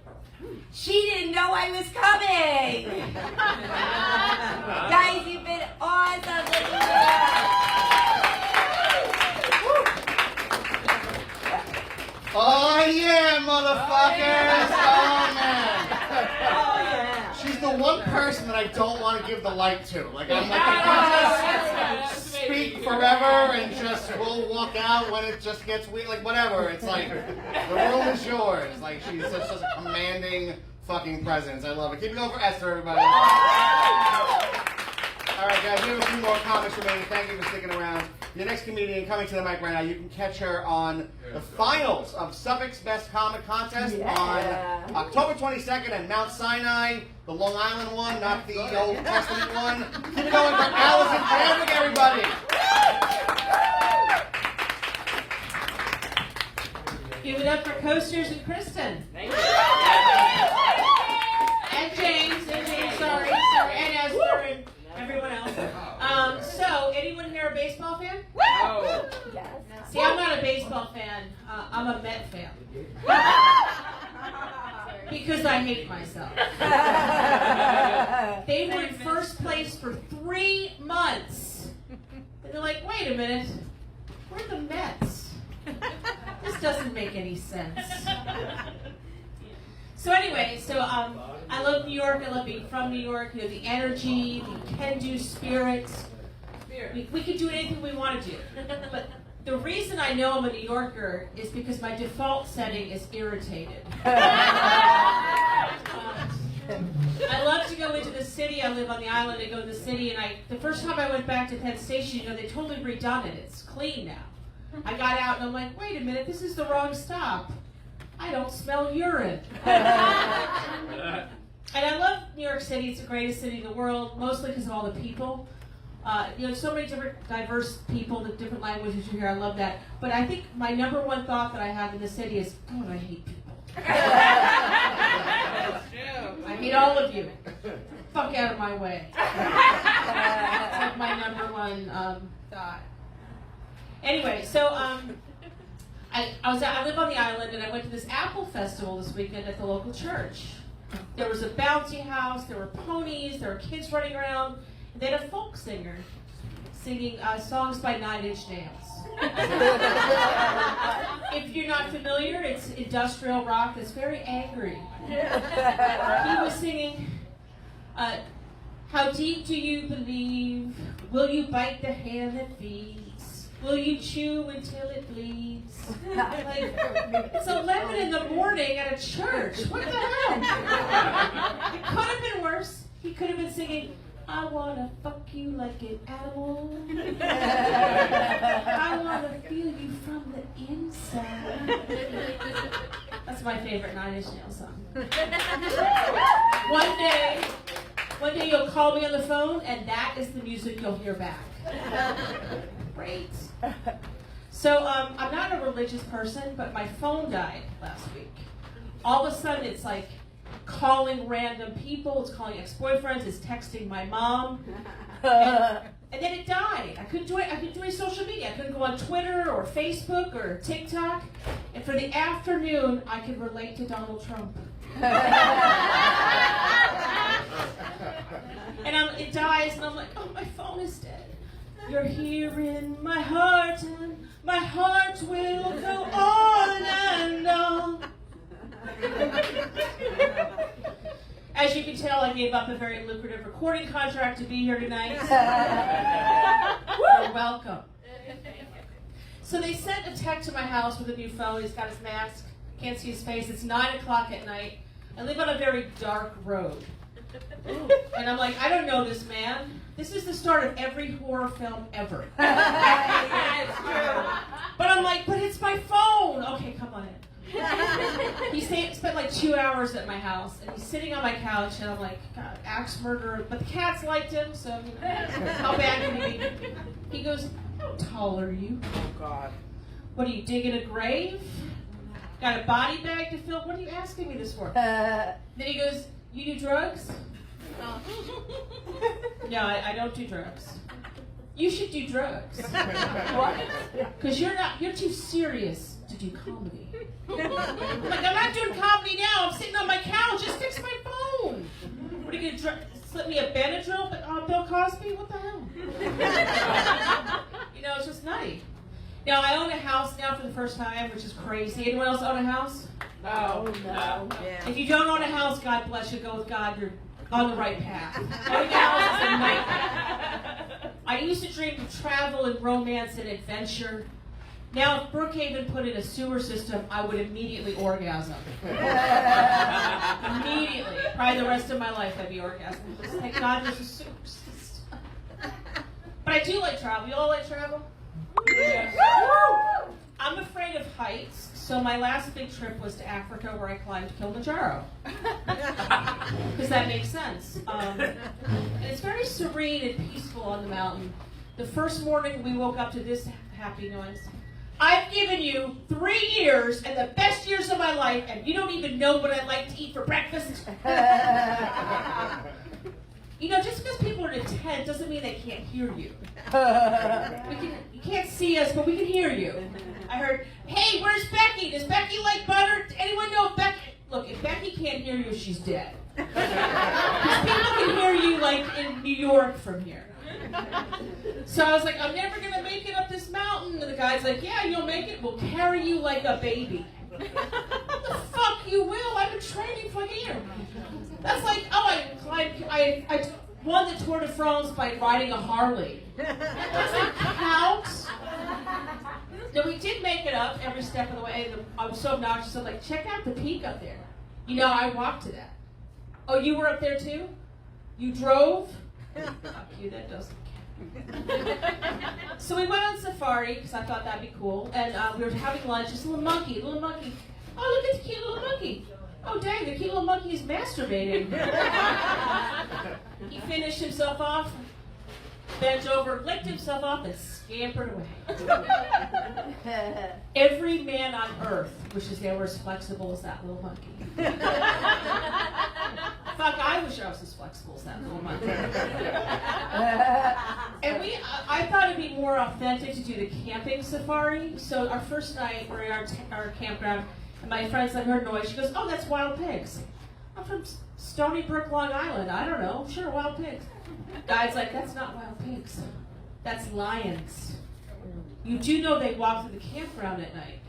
she didn't know I was coming. Guys, you've been awesome. Oh yeah, motherfuckers! Oh man! Oh, yeah. She's the one person that I don't want to give the light to. Like I'm like, I can just speak forever and just we'll walk out when it just gets weird. Like whatever. It's like the room is yours. Like she's just such a commanding fucking presence. I love it. Keep it going for Esther, everybody. All right, guys, we have a few more comics remaining. Thank you for sticking around. Your next comedian coming to the mic right now, you can catch her on the finals of Suffolk's Best Comic Contest on October 22nd at Mount Sinai, the Long Island one, not the Old Testament one. Keep it going for Allison Kendrick, everybody. Give it up for Coasters and Kristen. And James, sorry, and Esther, and everyone else. So, anyone here a baseball fan? Oh. Yes. See, I'm not a baseball fan. I'm a Met fan. Because I hate myself. They were in first place for 3 months. And they're like, wait a minute. We're the Mets. This doesn't make any sense. So anyway, I love New York. I love being from New York. You know, the energy, the can-do spirit. We can do anything we want to do. But the reason I know I'm a New Yorker is because my default setting is irritated. I love to go into the city. I live on the island. I go to the city, and the first time I went back to Penn Station, you know, they totally redone it. It's clean now. I got out, and I'm like, wait a minute, this is the wrong stop. I don't smell urine. And I love New York City. It's the greatest city in the world, mostly because of all the people. You know, so many different diverse people, the different languages you hear. I love that. But I think my number one thought that I have in the city is, God, I hate people. I hate all of you. Fuck out of my way. That's like my number one thought. Anyway, so I live on the island, and I went to this Apple Festival this weekend at the local church. There was a bouncy house, there were ponies, there were kids running around, and they had a folk singer singing songs by 9 Inch Nails. If you're not familiar, it's industrial rock that's very angry. He was singing, how deep do you believe? Will you bite the hand that feeds? Will you chew until it bleeds? Like, it's 11 in the morning at a church. What the hell? It could have been worse. He could have been singing, I wanna fuck you like an animal. I wanna feel you from the inside. That's my favorite 9 Inch Nails song. One day you'll call me on the phone, and that is the music you'll hear back. Great. So I'm not a religious person, but my phone died last week. All of a sudden, it's like calling random people. It's calling ex-boyfriends. It's texting my mom. And then it died. I couldn't do it. I couldn't do any social media. I couldn't go on Twitter or Facebook or TikTok. And for the afternoon, I could relate to Donald Trump. And it dies, and I'm like, oh, my phone is dead. You're here in my heart, and my heart will go on and on. As you can tell, I gave up a very lucrative recording contract to be here tonight. You're welcome. So they sent a tech to my house with a new phone. He's got his mask. Can't see his face. It's 9 o'clock at night. I live on a very dark road. And I'm like, I don't know this man. This is the start of every horror film ever. But I'm like, but it's my phone. Okay, come on in. He spent like 2 hours at my house, and he's sitting on my couch, and I'm like, God, axe murderer. But the cats liked him, so you know, how bad can he be? He goes, how tall are you? Oh, God. What are you, digging a grave? Got a body bag to fill? What are you asking me this for? Then he goes, you do drugs? No, I don't do drugs. You should do drugs. Because you're too serious to do comedy. I'm like, I'm not doing comedy now. I'm sitting on my couch. Just fix my phone. What are you going to slip me a Benadryl on Bill Cosby? What the hell? You know, it's just nutty. Now, I own a house now for the first time, which is crazy. Anyone else own a house? No. No. If you don't own a house, God bless you. Go with God. You're on the right path. Owning a house is a nightmare. I used to dream of travel and romance and adventure. Now, if Brookhaven put in a sewer system, I would immediately orgasm. Immediately. Probably the rest of my life I'd be orgasming. Thank God there's a sewer system. But I do like travel. You all like travel? Yes. I'm afraid of heights, so my last big trip was to Africa where I climbed Kilimanjaro. Because that makes sense. And it's very serene and peaceful on the mountain. The first morning we woke up to this happy noise. I've given you 3 years and the best years of my life, and you don't even know what I like to eat for breakfast. You know, just because people are in a tent doesn't mean they can't hear you. You can't see us, but we can hear you. I heard, hey, where's Becky? Does Becky like butter? Anyone know if Becky... Look, if Becky can't hear you, she's dead. Because people can hear you, like, in New York from here. So I was like, I'm never going to make it up this mountain. And the guy's like, yeah, you'll make it. We'll carry you like a baby. What the fuck you will? I've been training for a year. That's like, oh, I won the Tour de France by riding a Harley. That doesn't count. No, we did make it up every step of the way. I was so obnoxious. I'm like, check out the peak up there. You know, I walked to that. Oh, you were up there too? You drove? Fuck you, that doesn't count. So we went on safari, because I thought that'd be cool. And we were having lunch. This little monkey. Oh, look at the cute little monkey. Oh, dang, the cute little monkey is masturbating. He finished himself off, bent over, licked himself off, and scampered away. Every man on earth wishes they were as flexible as that little monkey. Fuck, I wish I was as flexible as that little monkey. And I thought it'd be more authentic to do the camping safari. So our first night, we're in our campground, and my friend said, heard noise. She goes, oh, that's wild pigs. I'm from Stony Brook, Long Island. I don't know. Sure, wild pigs. Guy's like, that's not wild pigs. That's lions. You do know they walk through the campground at night.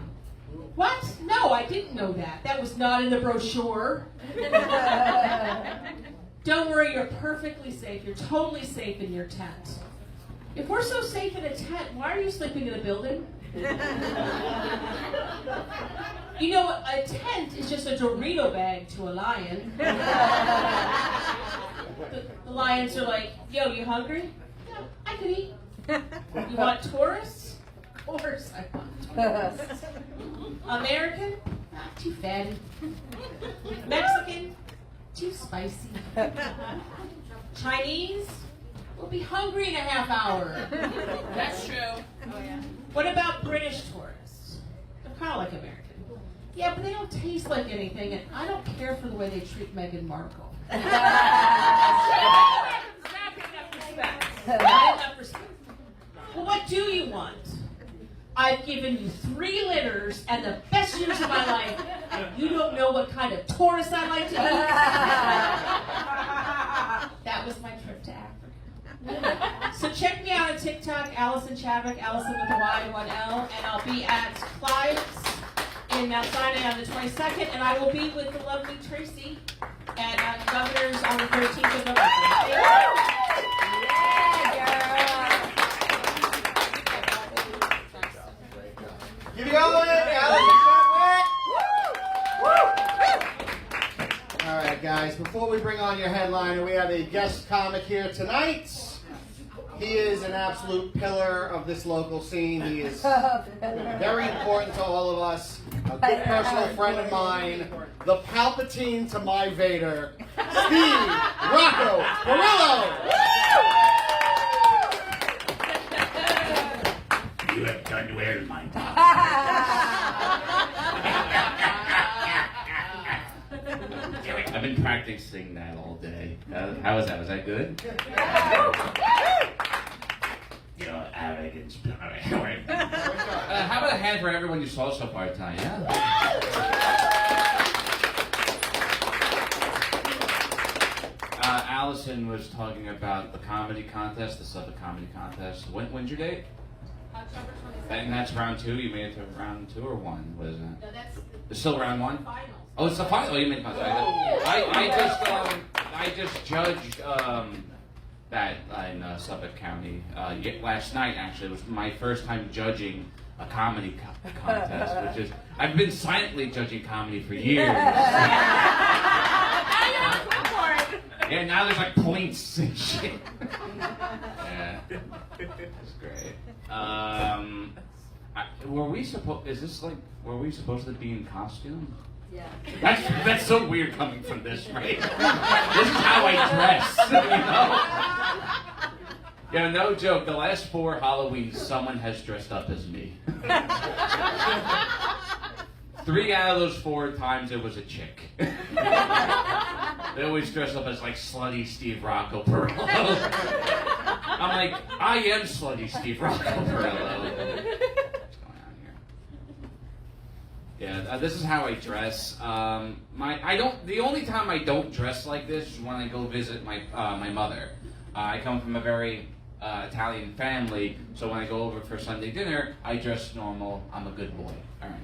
What? No, I didn't know that. That was not in the brochure. Don't worry, you're perfectly safe. You're totally safe in your tent. If we're so safe in a tent, why are you sleeping in a building? You know, a tent is just a Dorito bag to a lion. The lions are like, yo, you hungry? Yeah, I could eat. You want tourists? Of course I want tourists. American? Not too fatty. Mexican? Too spicy. Chinese? We'll be hungry in a half hour. That's true. Oh, yeah. What about British tourists? They're kind of like American. Yeah, but they don't taste like anything, and I don't care for the way they treat Meghan Markle. Not enough respect. Well, what do you want? I've given you 3 litters and the best years of my life, and you don't know what kind of tourist I like to eat? That was my trip to Africa. So check me out on TikTok, Allison Chadwick, Allison with a Y and 1L, and I'll be at Clyde's in Mount Sinai on the 22nd, and I will be with the lovely Tracy at Governor's on the 13th of November. Keep it going, Allison Chadwick! All right, guys, before we bring on your headliner, guest comic here tonight. He is an absolute pillar of this local scene. He is very important to all of us. A good personal friend of mine. The Palpatine to my Vader. Steve Rocco Perillo. You have done well, my dog. I've been practicing that all day. How was that? Was that good? Your arrogance. All right. How about a hand for everyone you saw so far tonight? Yeah. Allison was talking about the comedy contest, the Suffolk Comedy Contest. When's your date? October 27th. And that's round 2? You made it to round 2 or 1? What is that? No, that's It's still round 1? finals. Oh, it's the final. Oh, you made it. I just judged that in Suffolk County last night. Actually, it was my first time judging a comedy contest, which is I've been silently judging comedy for years. Yeah, now there's like points and shit. Yeah, that's great. Were we supposed to be in costume? Yeah. That's so weird coming from this, right? This is how I dress, you know? Yeah, no joke. The last 4 Halloweens, someone has dressed up as me. 3 out of those 4 times, it was a chick. They always dress up as like slutty Steve Rocco Perillo. I'm like, I am slutty Steve Rocco Perillo. Yeah, this is how I dress. The only time I don't dress like this is when I go visit my mother. I come from a very Italian family, so when I go over for Sunday dinner, I dress normal. I'm a good boy. All right.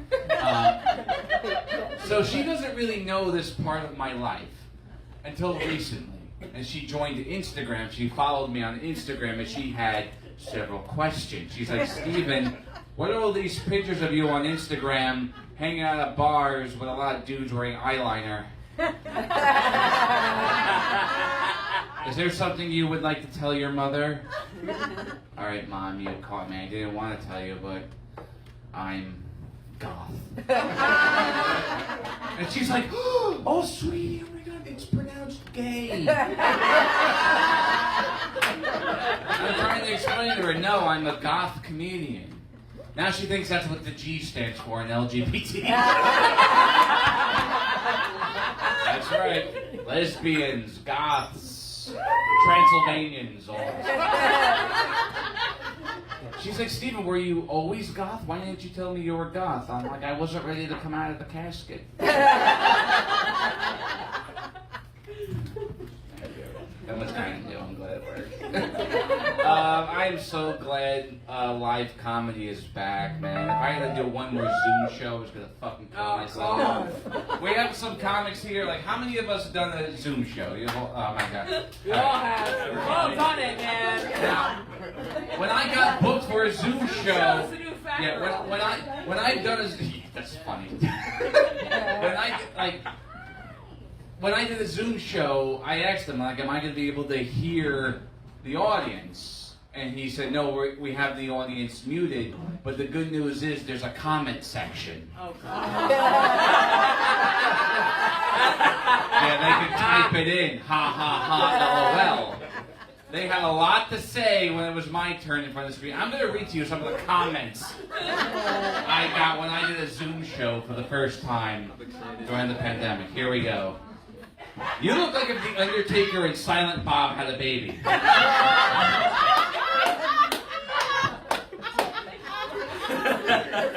So she doesn't really know this part of my life until recently, and she joined Instagram. She followed me on Instagram, and she had several questions. She's like, Steven, what are all these pictures of you on Instagram hanging out at bars with a lot of dudes wearing eyeliner? Is there something you would like to tell your mother? All right, Mom, you caught me. I didn't want to tell you, but I'm goth. And she's like, oh, sweetie, oh my God, it's pronounced gay. I'm trying to explain to her, no, I'm a goth comedian. Now she thinks that's what the G stands for in LGBT. That's right. Lesbians, goths, Transylvanians, all. She's like, Steven, were you always goth? Why didn't you tell me you were goth? I'm like, I wasn't ready to come out of the casket. That was kind of new. I'm glad it worked. I'm so glad live comedy is back, man. If I had to do one more Zoom show, I was going to fucking kill myself. We have some comics here. Like, how many of us have done a Zoom show? Oh, my God. We all have. We've all done it, man. Now, when I got booked for a Zoom show, when I done a that's funny. When I did a Zoom show, I asked him, like, am I going to be able to hear the audience? And he said, no, we have the audience muted, but the good news is there's a comment section. Oh, God. Yeah, they can type it in. Ha, ha, ha, LOL. They had a lot to say when it was my turn in front of the screen. I'm going to read to you some of the comments I got when I did a Zoom show for the first time during the pandemic. Here we go. You look like if The Undertaker and Silent Bob had a baby.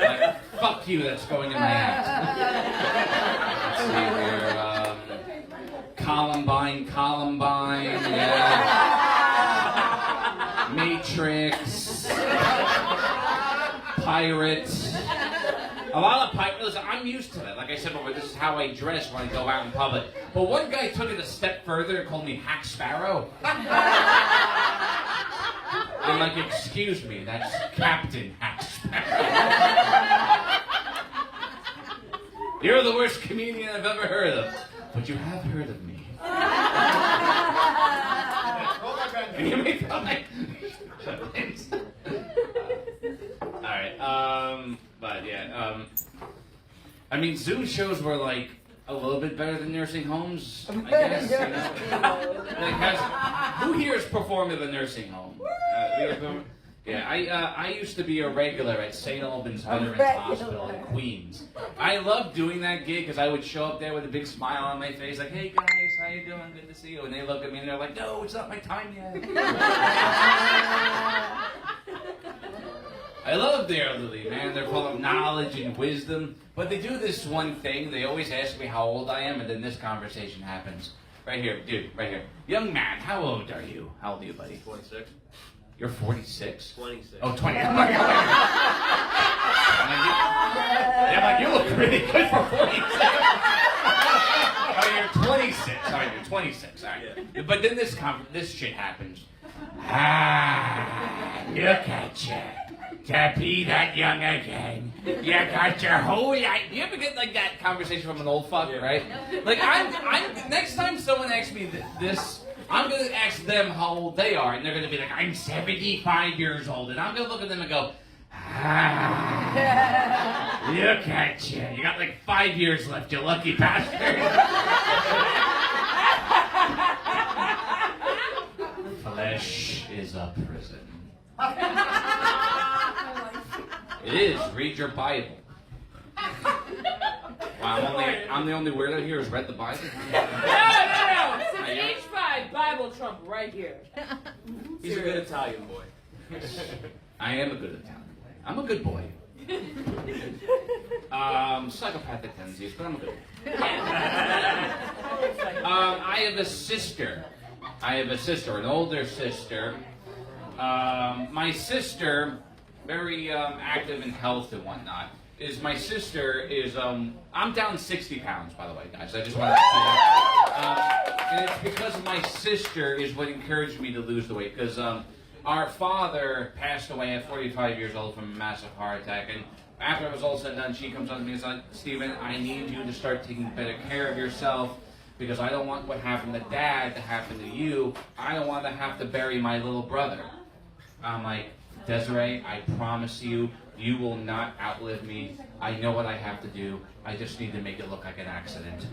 Like, fuck you, that's going in my act. Let's see here. Columbine, yeah. Matrix. Pirate. A lot of pirates. I'm used to that. Like I said before, this is how I dress when I go out in public. But one guy took it a step further and called me Hack Sparrow. I'm like, excuse me, that's Captain Hack Sparrow. You're the worst comedian I've ever heard of. But you have heard of me. And you may feel like. All right. But yeah. I mean, zoo shows were like a little bit better than nursing homes, I guess. You know? Like, who here has performed at a nursing home? Yeah, I used to be a regular at St. Albans Veterans Hospital in Queens. I loved doing that gig because I would show up there with a big smile on my face, like, "Hey guys, how you doing? Good to see you." And they look at me and they're like, "No, it's not my time yet." I love the elderly, man. They're full of knowledge and wisdom. But they do this one thing. They always ask me how old I am, and then this conversation happens. Right here, dude, right here. Young man, how old are you? How old are you, buddy? 26. You're 46? 26. Oh, 20. Yeah, but you look pretty good for 46. Oh, you're 26. Sorry, you're 26. All right. Yeah. But then this shit happens. Look at you. To be that young again. You got your whole life. You ever get like that conversation from an old fuck, right? Like, I'm next time someone asks me this, I'm going to ask them how old they are, and they're going to be like, I'm 75 years old. And I'm going to look at them and go, look at you. You got like 5 years left, you lucky bastard. Flesh is a prison. It is. Read your Bible. Wow, I'm the only weirdo here who's read the Bible? No. It's an H5 Bible Trump right here. He's a good Italian boy. I am a good Italian boy. I'm a good boy. Psychopathic tendencies, but I'm a good boy. I have a sister. An older sister. My sister, very active in health and whatnot, my sister is, I'm down 60 pounds, by the way, guys. I just wanted to say that. And it's because my sister is what encouraged me to lose the weight, because our father passed away at 45 years old from a massive heart attack, and after it was all said and done, she comes up to me and says, "Stephen, I need you to start taking better care of yourself, because I don't want what happened to Dad to happen to you. I don't want to have to bury my little brother." I'm like, "Desiree, I promise you, you will not outlive me. I know what I have to do. I just need to make it look like an accident."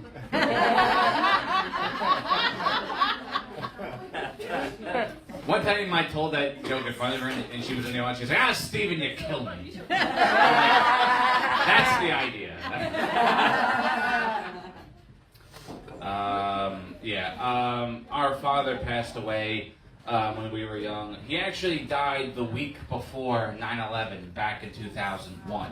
One time I told that joke in front of her, and she was in the audience. She was like, "Stephen, you killed me." That's the idea. Our father passed away when we were young. He actually died the week before 9/11 back in 2001.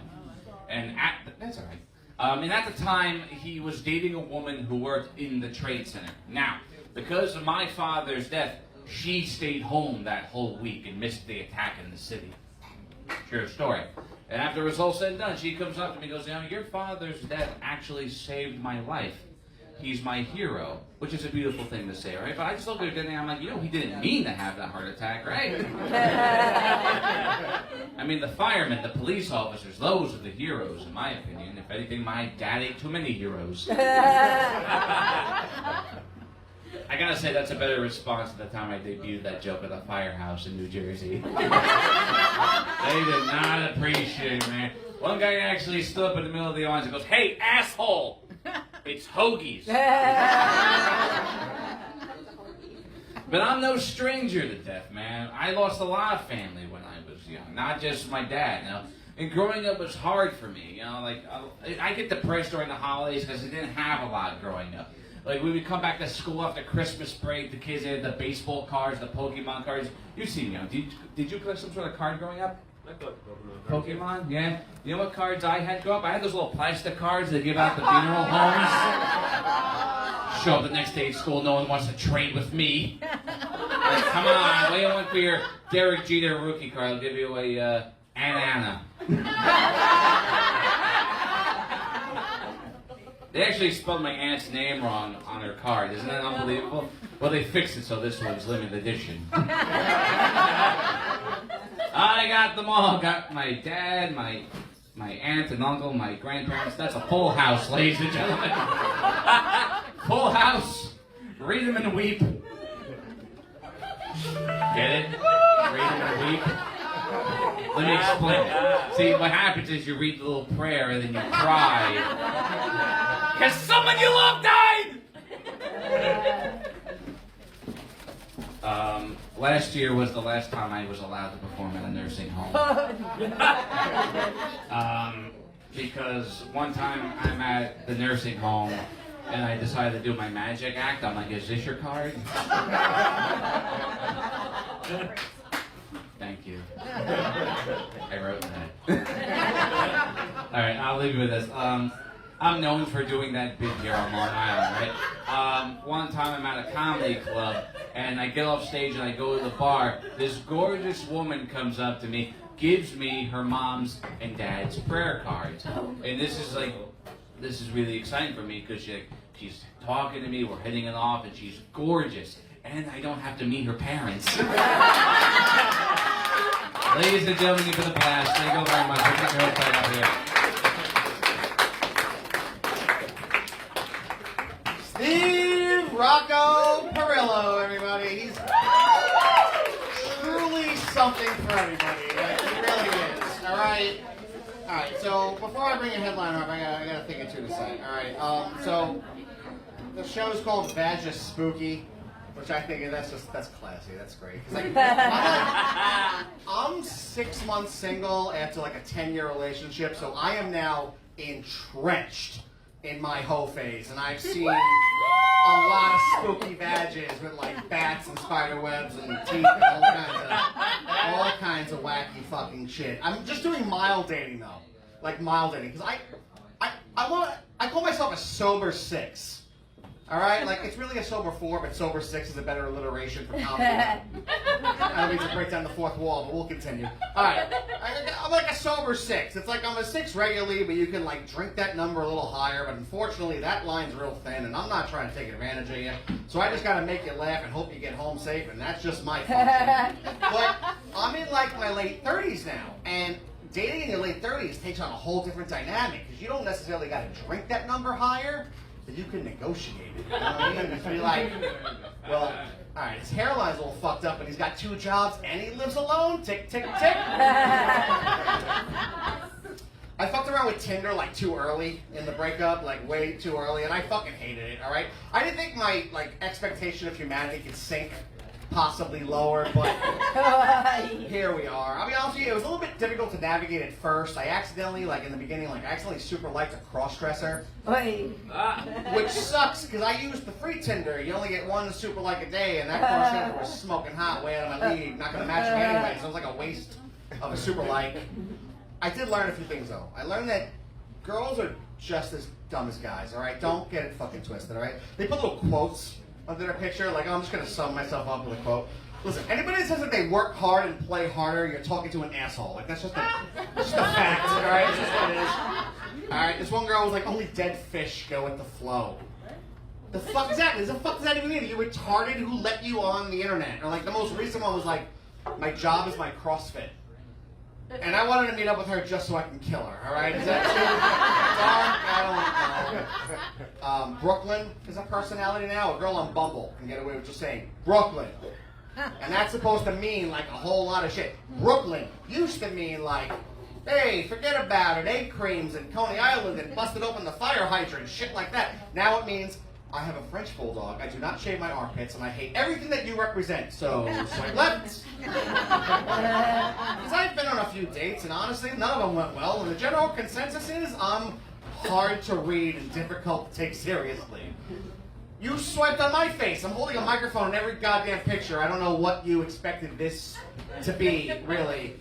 And that's all right. And at the time, he was dating a woman who worked in the Trade Center. Now, because of my father's death, she stayed home that whole week and missed the attack in the city. True story. And after it was all said and done, she comes up to me and goes, "Your father's death actually saved my life. He's my hero," which is a beautiful thing to say, right? But I just look at it and I'm like, he didn't mean to have that heart attack, right? I mean, the firemen, the police officers, those are the heroes, in my opinion. If anything, my dad ate too many heroes. I gotta say, that's a better response to the time I debuted that joke at a firehouse in New Jersey. They did not appreciate it, man. One guy actually stood up in the middle of the audience and goes, "Hey, asshole! It's hoagies." But I'm no stranger to death, man. I lost a lot of family when I was young, not just my dad, And growing up was hard for me, I get depressed during the holidays because I didn't have a lot growing up. Like, when we come back to school after Christmas break, the kids had the baseball cards, the Pokemon cards. You've seen me, Did you collect some sort of card growing up? I thought Pokemon. Pokemon, yeah. You know what cards I had growing up? I had those little plastic cards they give out at the funeral homes. Show up the next day at school, no one wants to trade with me. Like, come on, what do you want for your Derek Jeter rookie card? I'll give you a Anna. They actually spelled my aunt's name wrong on her card. Isn't that unbelievable? Well, they fixed it so this one's limited edition. I got them all. Got my dad, my aunt and uncle, my grandparents. That's a full house, ladies and gentlemen. Full house. Read them and weep. Get it? Reading the week. Let me explain. See, what happens is you read the little prayer and then you cry. Because someone you love died! Last year was the last time I was allowed to perform in a nursing home. Because one time I'm at the nursing home and I decided to do my magic act. I'm like, is this your card? Thank you. I wrote that. Alright, I'll leave you with this. I'm known for doing that bit here on Long Island, right? One time I'm at a comedy club, and I get off stage and I go to the bar. This gorgeous woman comes up to me, gives me her mom's and dad's prayer cards. And this is really exciting for me because she's talking to me, we're hitting it off, and she's gorgeous. And I don't have to meet her parents. Ladies and gentlemen, for the blast. Thank you very much. We'll get your head out here. Steve Rocco Perillo, everybody. He's truly something for everybody. Like, he really is. All right. So before I bring a headliner up, I got a thing or two to say. All right. So the show is called Badger Spooky, which I think that's classy. That's great. 'Cause like, I'm 6 months single after like a 10-year relationship, so I am now entrenched in my hoe phase, and I've seen a lot of spooky badges with like bats and spider webs and teeth and all kinds of wacky fucking shit. I'm just doing mild dating though, like mild dating, because I call myself a sober 6. All right, like it's really a sober 4, but sober 6 is a better alliteration for comedy. I don't mean to break down the fourth wall, but we'll continue. All right, I'm like a sober 6. It's like I'm a 6 regularly, but you can like drink that number a little higher. But unfortunately, that line's real thin, and I'm not trying to take advantage of you. So I just got to make you laugh and hope you get home safe, and that's just my function. But I'm in like my late 30s now, and dating in your late 30s takes on a whole different dynamic because you don't necessarily got to drink that number higher. That you can negotiate it. You know what I mean? Just be like, well, all right, his hairline's all fucked up, and he's got 2 jobs, and he lives alone. Tick, tick, tick. I fucked around with Tinder like too early in the breakup, like way too early, and I fucking hated it. All right, I didn't think my like expectation of humanity could sink possibly lower, but here we are. I'll be honest with you, it was a little bit difficult to navigate at first. I accidentally, like in the beginning, I accidentally super liked a cross-dresser. Which sucks, because I used the free Tinder. You only get 1 super like a day, and that cross-dresser was smoking hot, way out of my league. Not going to match me anyway, so it was like a waste of a super like. I did learn a few things, though. I learned that girls are just as dumb as guys, all right? Don't get it fucking twisted, all right? They put little quotes under their picture, like, oh, I'm just going to sum myself up with a quote. Listen, anybody that says that they work hard and play harder, you're talking to an asshole. Like, that's just a fact, all right? It's just what it is. All right, this one girl was like, only dead fish go with the flow. The fuck, exactly, the fuck does that even mean? Are you retarded? Who let you on the internet? Or like, the most recent one was like, my job is my CrossFit. And I wanted to meet up with her just so I can kill her, all right? Is that too dark? I don't know. Brooklyn is a personality now. A girl on Bumble can get away with just saying, Brooklyn. And that's supposed to mean, like, a whole lot of shit. Brooklyn used to mean, like, hey, forget about it, egg creams and Coney Island and busted open the fire hydrant, shit like that. Now it means, I have a French bulldog, I do not shave my armpits, and I hate everything that you represent, so swipe left. Because I've been on a few dates, and honestly, none of them went well, and the general consensus is I'm hard to read and difficult to take seriously. You swiped on my face. I'm holding a microphone in every goddamn picture. I don't know what you expected this to be, really.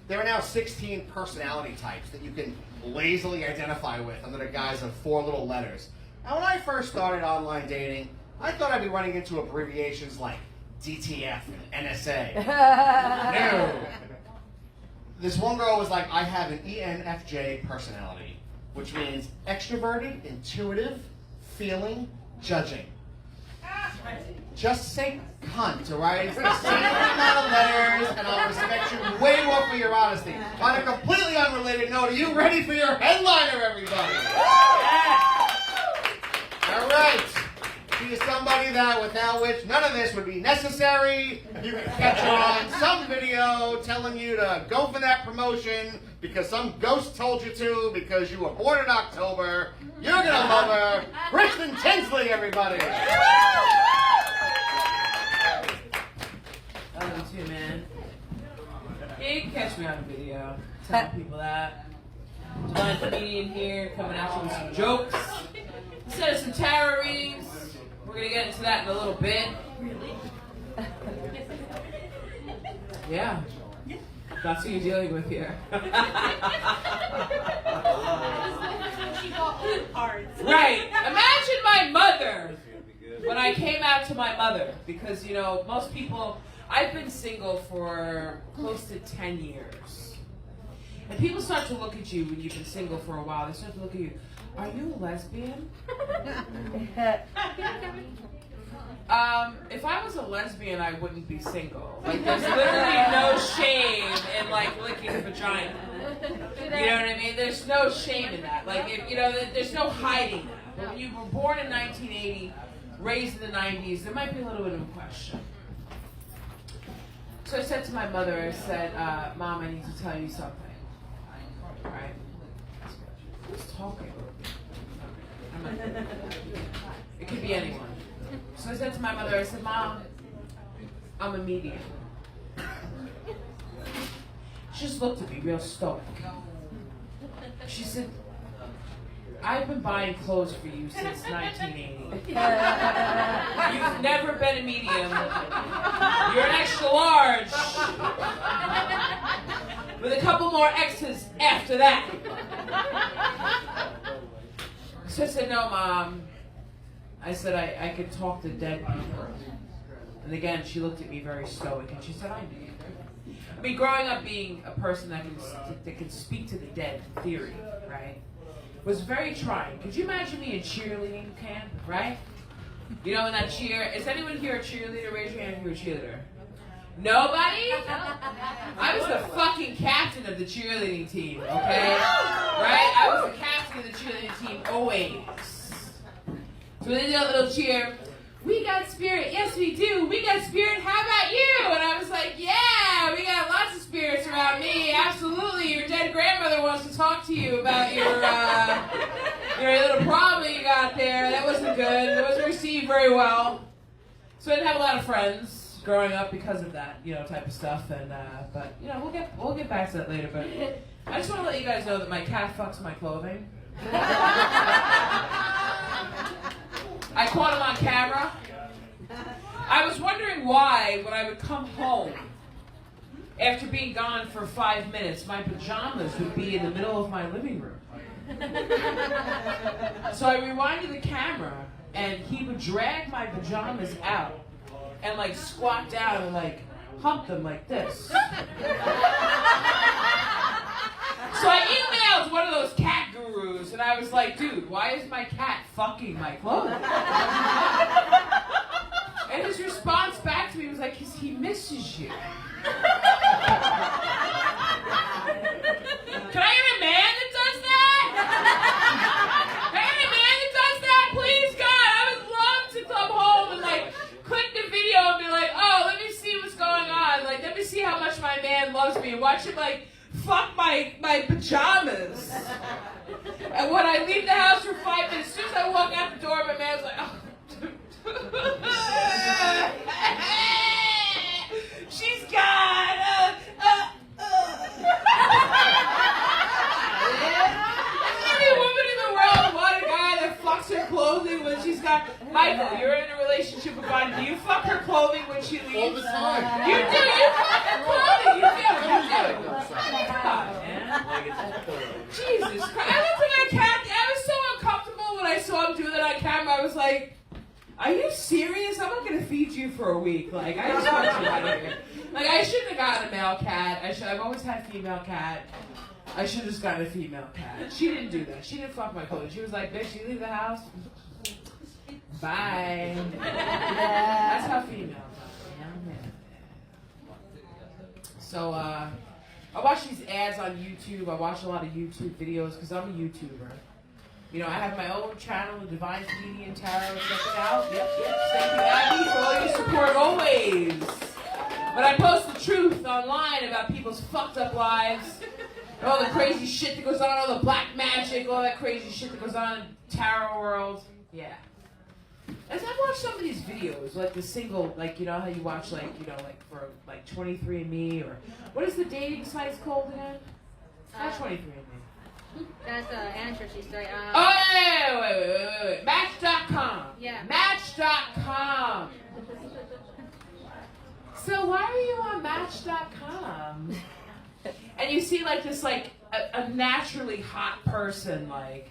There are now 16 personality types that you can lazily identify with under the guise of 4 little letters. Now, when I first started online dating, I thought I'd be running into abbreviations like DTF and NSA. No. This one girl was like, I have an ENFJ personality, which means extroverted, intuitive, feeling, judging. Just say cunt, alright? It's the same amount of letters, and I'll respect you way more for your honesty. On a completely unrelated note, are you ready for your headliner, everybody? Alright. She is somebody that without which none of this would be necessary. You can catch her on some video telling you to go for that promotion because some ghost told you to because you were born in October. You're gonna love her. Kristen Tinsley, everybody. I love you too, man. Yeah, you can catch me on video. Telling people that. Divine comedian here, coming at you with some jokes. Instead of some tarot readings. We're gonna get into that in a little bit. Yeah. That's who you're dealing with here. Right. Imagine my mother when I came out to my mother. Because, you know, most people, I've been single for close to 10 years. And people start to look at you when you've been single for a while. They start to look at you. Are you a lesbian? If I was a lesbian, I wouldn't be single. Like, there's literally no shame in, like, licking a vagina. You know what I mean? There's no shame in that. Like, if, you know, there's no hiding that. But when you were born in 1980, raised in the 90s, there might be a little bit of a question. So I said to my mother, I said, Mom, I need to tell you something. All right? Who's talking? It could be anyone. So I said to my mother, I said, Mom, I'm a medium. She just looked at me real stoic. She said, I've been buying clothes for you since 1980. You've never been a medium. You're an extra large. With a couple more X's after that. So I said, no, Mom. I said, I could talk to dead people. And again, she looked at me very stoic, and she said, I knew. I mean, growing up being a person that can speak to the dead theory, right, was very trying. Could you imagine me in cheerleading camp, right? You know, in that cheer. Is anyone here a cheerleader? Raise your hand if you're a cheerleader. Nobody? I was the fucking captain of the cheerleading team, okay? Right? I was the captain of the cheerleading team always. So they did a little cheer. We got spirit. Yes, we do. We got spirit. How about you? And I was like, yeah, we got lots of spirits around me. Absolutely. Your dead grandmother wants to talk to you about your little problem you got there. That wasn't good. It wasn't received very well. So I didn't have a lot of friends growing up because of that, you know, type of stuff. And but you know, we'll get back to that later. But I just want to let you guys know that my cat fucks my clothing. I caught him on camera. I was wondering why, when I would come home after being gone for 5 minutes, my pajamas would be in the middle of my living room. So I rewinded the camera, and he would drag my pajamas out and like squat down and like hump them like this. So I emailed one of those cat gurus, and I was like, dude, why is my cat fucking my clothes? And his response back to me was like, because he misses you. Can I hear a man that does that? Can I hear a man that does that? Please, God, I would love to come home and like click the video and be like, oh, let me see what's going on. Like, let me see how much my man loves me, and watch him like fuck my pajamas. And when I leave the house for 5 minutes, as soon as I walk out the door, my man's like, oh. She's gone. Every woman in the world want a guy that fucks her clothing when she's got. Michael, you're in a relationship with Bonnie. Do you fuck her clothing when she leaves? All the time. You do. You fuck her clothing. You do. Jesus Christ. I looked at my cat. I was so uncomfortable when I saw him do that on camera. I was like, are you serious? I'm not going to feed you for a week. Like, I just want you out of here. Like, I shouldn't have gotten a male cat. I've always had a female cat. I should have just gotten a female cat. She didn't do that. She didn't fuck my clothes. She was like, bitch, you leave the house? Bye. That's how females are. So, I watch these ads on YouTube. I watch a lot of YouTube videos because I'm a YouTuber. You know, I have my own channel, The Divine Comedian Tarot. Check it out. Yep. Thank you, Abby, for all your support always. But I post the truth online about people's fucked up lives, all the crazy shit that goes on, all the black magic, all that crazy shit that goes on in the tarot world. Yeah. As I watch some of these videos, like the single, like, you know how you watch, like, you know, like for, like, 23andMe, or what is the dating sites called again? Not 23andMe. That's Anna Church's story. Wait. Match.com. Yeah. Match.com. So why are you on Match.com? And you see, like, this, like, a naturally hot person, like,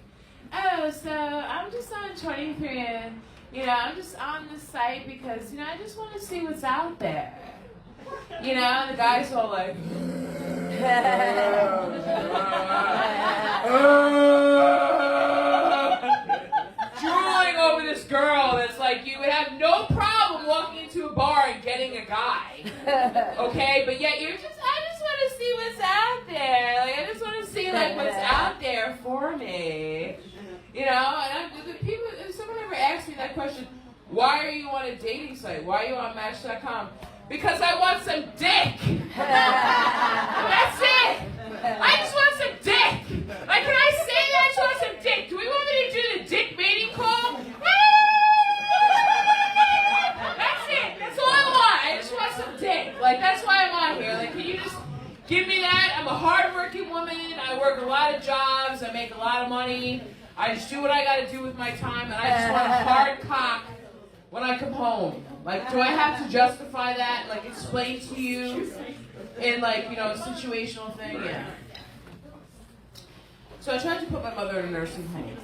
oh, so I'm just on 23 and, you know, I'm just on this site because, you know, I just want to see what's out there. You know, and the guy's all like, drooling over this girl that's like, you would have no problem walking into a bar and getting a guy. Okay? But yet you're just, I just want to see what's out there. Like, I just want to see, like, what's out there for me. You know, and people, if someone ever asks me that question, why are you on a dating site? Why are you on Match.com? Because I want some dick. That's it. I just want some dick. Like, can I say that? I just want some dick. Do we want me to do the dick mating call? That's it. That's all I want. I just want some dick. Like, that's why I'm on here. Like, can you just give me that? I'm a hardworking woman. I work a lot of jobs. I make a lot of money. I just do what I got to do with my time, and I just want a hard cock when I come home. Like, do I have to justify that? Like, explain to you in, like, you know, a situational thing? Yeah. So I tried to put my mother in a nursing home.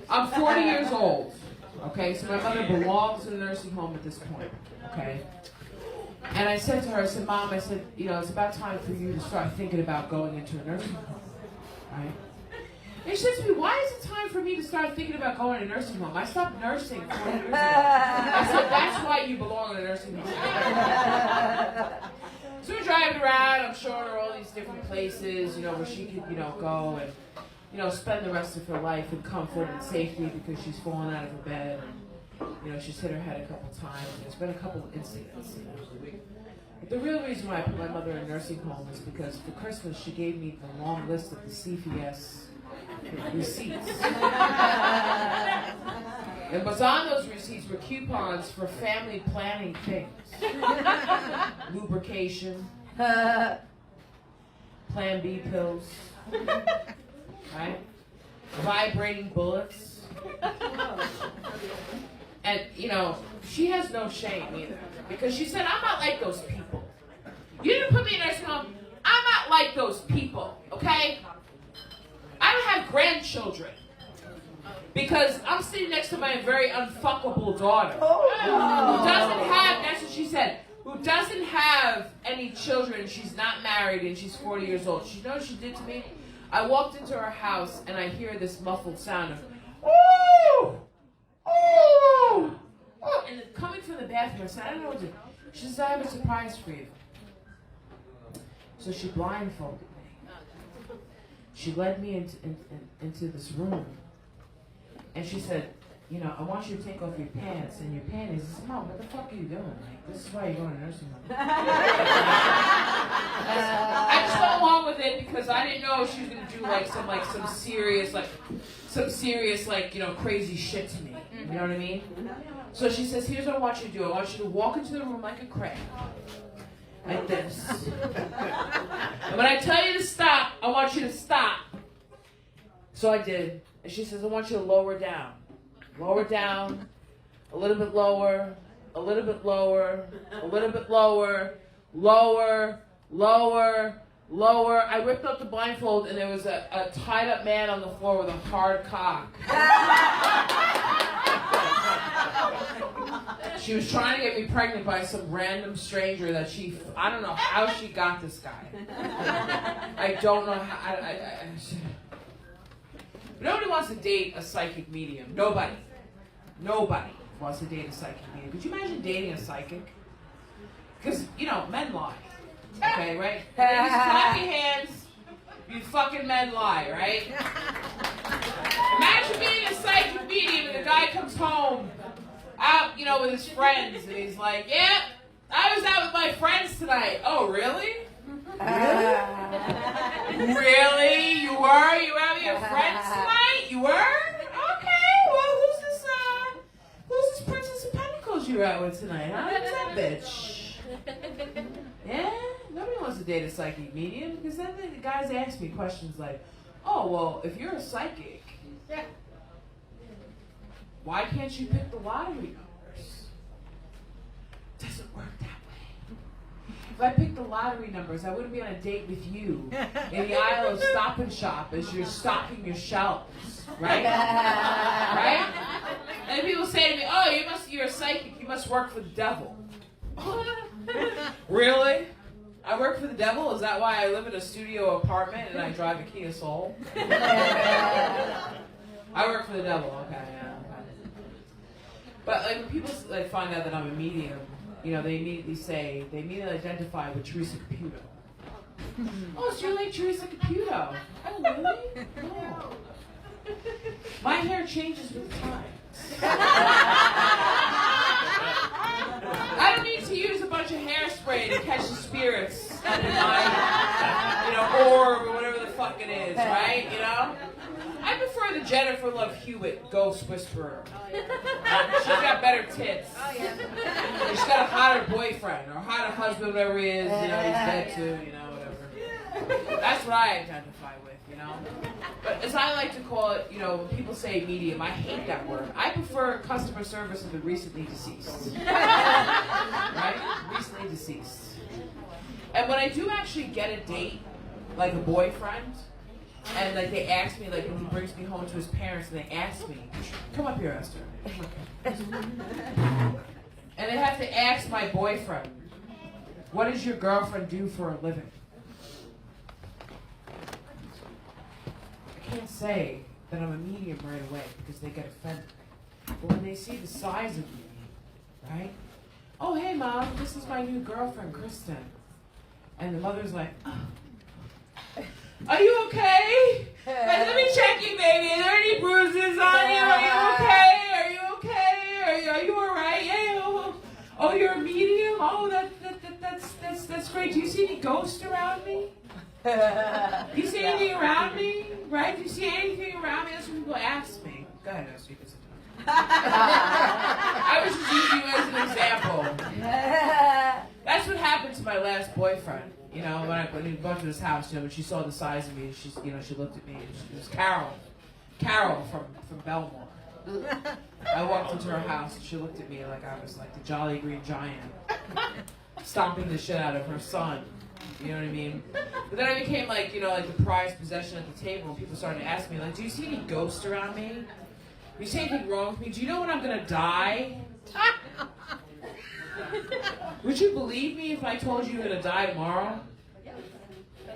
I'm 40 years old. Okay, so my mother belongs in a nursing home at this point. Okay. And I said to her, I said, Mom, I said, you know, it's about time for you to start thinking about going into a nursing home. Right? And she said to me, why is it time for me to start thinking about going to a nursing home? I stopped nursing 4 years ago. I said, that's why you belong in a nursing home. So we're driving around, I'm showing her all these different places, you know, where she could, you know, go and, you know, spend the rest of her life in comfort and safety because she's fallen out of her bed. And, you know, she's hit her head a couple times. And there's been a couple of incidents, you know. But the real reason why I put my mother in a nursing home is because for Christmas she gave me the long list of the CVS receipts. And what's on those receipts were coupons for family planning things. Lubrication, Plan B pills, right? Vibrating bullets. And, you know, she has no shame either. Because she said, I'm not like those people. You didn't put me in a nursing home. I'm not like those people, okay? I don't have grandchildren. Because I'm sitting next to my very unfuckable daughter. Who doesn't have, that's what she said, who doesn't have any children. She's not married and she's 40 years old. You know what she did to me? I walked into her house and I hear this muffled sound of, ooh! Ooh! Oh, and it's coming from the bathroom. I said, I don't know what to do. She says, I have a surprise for you. So she blindfolded me. She led me into this room. And she said, you know, I want you to take off your pants and your panties. I said, Mom, what the fuck are you doing? Like, this is why you're going to nursing home. I just went along with it because I didn't know she was going to do some serious, you know, crazy shit to me. You know what I mean? So she says, here's what I want you to do. I want you to walk into the room like a crab. Like this. And when I tell you to stop, I want you to stop. So I did. And she says, I want you to lower down. Lower down. A little bit lower. A little bit lower. A little bit lower. Lower. Lower. Lower. I ripped up the blindfold and there was a tied up man on the floor with a hard cock. She was trying to get me pregnant by some random stranger that I don't know how she got this guy. I don't know how. Nobody wants to date a psychic medium. Nobody wants to date a psychic medium. Could you imagine dating a psychic? Because, you know, men lie. Okay, right? Ladies, clap your hands. You fucking men lie, right? Imagine being a psychic medium and the guy comes home out, you know, with his friends and he's like, yeah, I was out with my friends tonight. Oh, really? Really? You were? You were out with your friends tonight? You were? Okay, well, who's this Princess of Pentacles you were out with tonight, huh? Who's that bitch? Yeah? Nobody wants to date a psychic medium because then the guys ask me questions like, oh, well, if you're a psychic, why can't you pick the lottery numbers? Doesn't work that way. If I picked the lottery numbers, I wouldn't be on a date with you in the aisle of Stop and Shop as you're stocking your shelves, right? Right? And people say to me, oh, you're a psychic, you must work for the devil. Really? I work for the devil? Is that why I live in a studio apartment and I drive a Kia Soul? I work for the devil, okay, yeah. But like when people like find out that I'm a medium, you know, they immediately identify with Teresa Caputo. Oh, so you're like Teresa Caputo? Oh, really? No. My hair changes with time. I don't need to use a bunch of hairspray to catch the spirits in my, you know, orb or whatever the fuck it is, right? You know? I prefer the Jennifer Love Hewitt Ghost Whisperer. She's got better tits. Oh, yeah. And she's got a hotter boyfriend or hotter husband, whatever he is. You know, he's dead too, you know, whatever. That's what I identify with, you know? But as I like to call it, you know, when people say medium, I hate that word. I prefer customer service of the recently deceased. Right? Recently deceased. And when I do actually get a date, like a boyfriend, and like they ask me, like when he brings me home to his parents, and they ask me, come up here, Esther. And they have to ask my boyfriend, what does your girlfriend do for a living? I can't say that I'm a medium right away because they get offended. But when they see the size of me, right? Oh, hey, Mom, this is my new girlfriend, Kristen. And the mother's like, oh. Are you okay? Like, let me check you, baby. Are there any bruises on you? Are you okay? Are you okay? Are you all right? Yeah. Oh, you're a medium? Oh, that's great. Do you see any ghosts around me? Do you see anything around me? Right? Do you see anything around me? That's what people ask me. Go ahead, Esther. I was just using you as an example. That's what happened to my last boyfriend. You know, when we went to his house, you know, when she saw the size of me, she looked at me, and she was Carol from Belmore. I walked into her house, and she looked at me like I was like the Jolly Green Giant, stomping the shit out of her son. You know what I mean? But then I became like, you know, like the prized possession at the table, and people started to ask me, like, do you see any ghosts around me? Do you see anything wrong with me? Do you know when I'm gonna die? Would you believe me if I told you you're going to die tomorrow?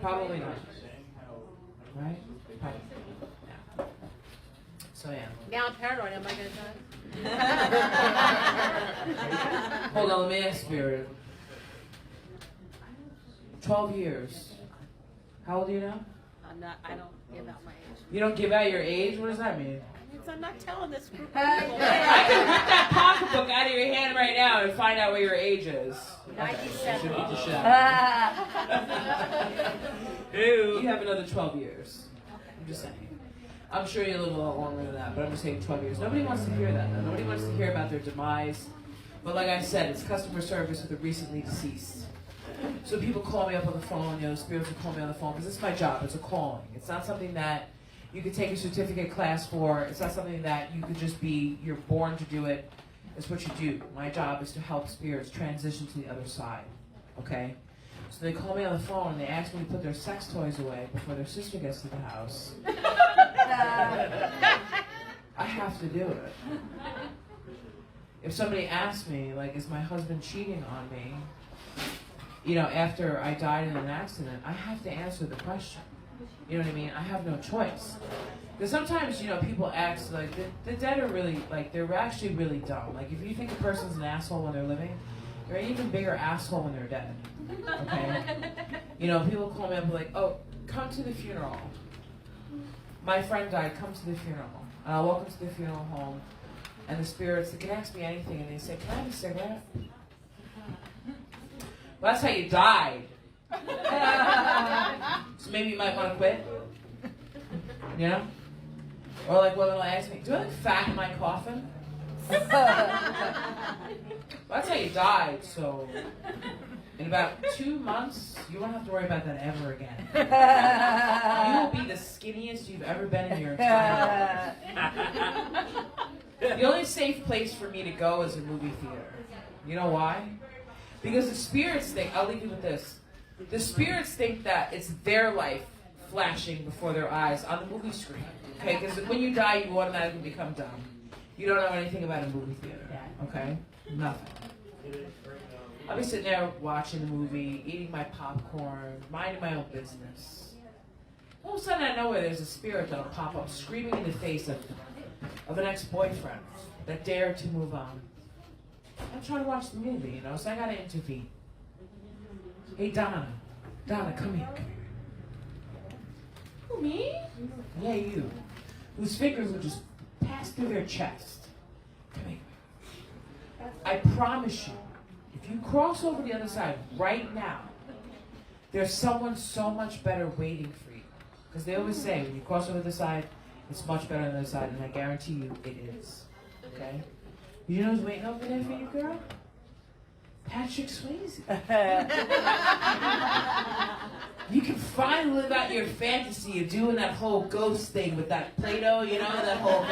Probably not. Right? Probably. Yeah. So, yeah. Now I'm paranoid. Am I going to die? Hold on, let me ask Spirit. 12 years. How old are you now? I don't give out my age. You don't give out your age? What does that mean? I'm not telling this group of I people. can rip that pocketbook out of your hand right now and find out what your age is. 97. Should beat the shit out of you. You have another 12 years. I'm just saying. I'm sure you live a lot longer than that, but I'm just saying 12 years. Nobody wants to hear that, though. Nobody wants to hear about their demise. But like I said, it's customer service with the recently deceased. So people call me up on the phone, you know, spirits will call me on the phone, because it's my job. It's a calling. It's not something that you could take a certificate class for. It's not something that you could just be, you're born to do it. It's what you do. My job is to help spirits transition to the other side, okay? So they call me on the phone and they ask me to put their sex toys away before their sister gets to the house. I have to do it. If somebody asks me, like, is my husband cheating on me, you know, after I died in an accident, I have to answer the question. You know what I mean? I have no choice. Because sometimes, you know, people ask, like, the dead are really, like, they're actually really dumb. Like, if you think a person's an asshole when they're living, they're an even bigger asshole when they're dead. Okay? You know, people call me up like, oh, come to the funeral. My friend died, come to the funeral. And I'll walk into the funeral home, and the spirits, they can ask me anything, and they say, can I have a cigarette? Well, that's how you died. So maybe you might want to quit. You know? Or like women will ask me, do I look fat in my coffin? Well, that's how you died, so in about 2 months, you won't have to worry about that ever again. You will be the skinniest you've ever been in your entire life. The only safe place for me to go is a movie theater. You know why? Because the spirits think, I'll leave you with this. The spirits think that it's their life flashing before their eyes on the movie screen. Okay? Because when you die, you automatically become dumb. You don't know anything about a movie theater. Okay? Nothing. I'll be sitting there watching the movie, eating my popcorn, minding my own business. All of a sudden, out of nowhere, there's a spirit that'll pop up screaming in the face of an ex-boyfriend that dared to move on. I'm trying to watch the movie, you know, so I gotta intervene. Hey, Donna, come here. Who, me? Yeah, you. Whose fingers will just pass through their chest. Come here. I promise you, if you cross over the other side right now, there's someone so much better waiting for you. Because they always say, when you cross over the side, it's much better on the other side, and I guarantee you it is. Okay? You know who's waiting over there for you, girl? Patrick Swayze. You can finally live out your fantasy of doing that whole ghost thing with that Play-Doh, you know, that whole,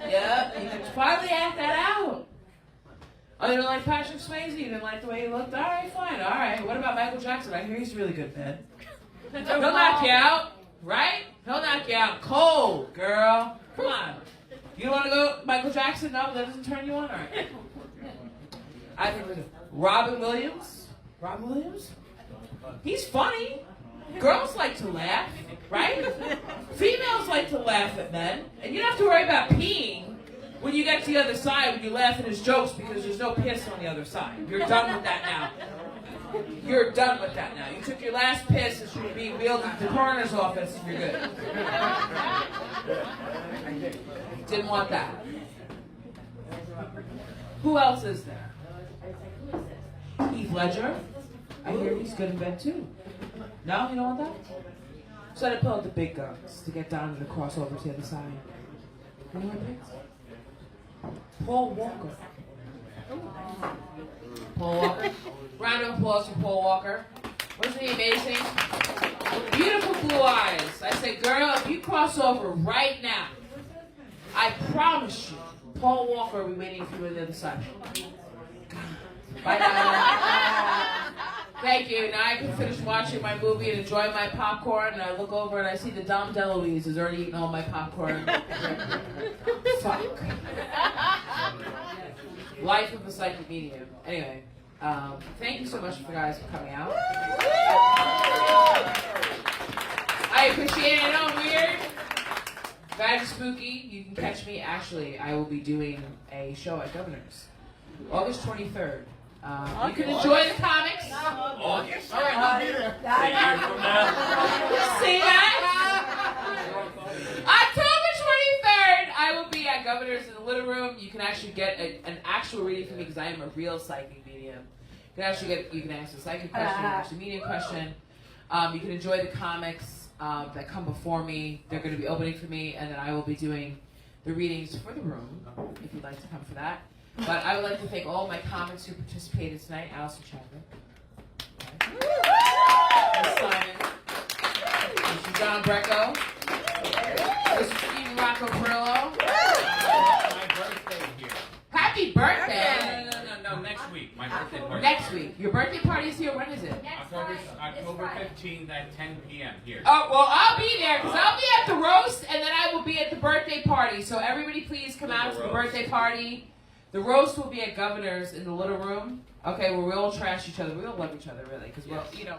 yeah, you can finally act that out. Oh, you don't like Patrick Swayze? You didn't like the way he looked? All right, fine, all right. What about Michael Jackson? I hear he's really good, man. He'll knock you out, right? He'll knock you out cold, girl. Come on. You don't want to go Michael Jackson? No, that doesn't turn you on? All right. I think Robin Williams. Robin Williams? He's funny. Girls like to laugh, right? Females like to laugh at men. And you don't have to worry about peeing when you get to the other side when you laugh at his jokes because there's no piss on the other side. You're done with that now. You're done with that now. You took your last piss and you're being wheeled into the coroner's office and you're good. Didn't want that. Who else is there? Heath Ledger. I hear he's good in bed too. No, you don't want that? So I pull out the big guns to get down to the crossover to the other side. You know what it is? Paul Walker. Paul Walker. Round of applause for Paul Walker. Wasn't he amazing? Beautiful blue eyes. I say, girl, if you cross over right now, I promise you, Paul Walker will be waiting for you on the other side. Bye now. Thank you. Now I can finish watching my movie and enjoy my popcorn, and I look over and I see that Dom DeLuise has already eaten all my popcorn. Fuck. Life of a psychic medium. Anyway, thank you so much for guys for coming out. I appreciate it. I know I'm weird. Very spooky. You can catch me. Actually, I will be doing a show at Governor's, August 23rd. You can enjoy the comics. August. All right, I'll be there. A year from now. See that? October 23rd, I will be at Governor's in the Little Room. You can actually get an actual reading from me because I am a real psychic medium. You can actually you can ask a psychic question, you can ask a medium question. You can enjoy the comics that come before me. They're going to be opening for me, and then I will be doing the readings for the room if you'd like to come for that. But I would like to thank all my comics who participated tonight. Allison Chadwick. Miss Simon. Mr. John Brecco. Mr. Stephen Rocco Perillo. My birthday here. Happy birthday! No, next week. My birthday party. Next week. Your birthday party is here. When is it? October 15th at 10 p.m. here. Oh, well, I'll be there because I'll be at the roast and then I will be at the birthday party. So everybody please come out to the birthday party. The roast will be at Governor's in the Little Room. Okay, where we all trash each other. We all love each other, really, because, well, you know.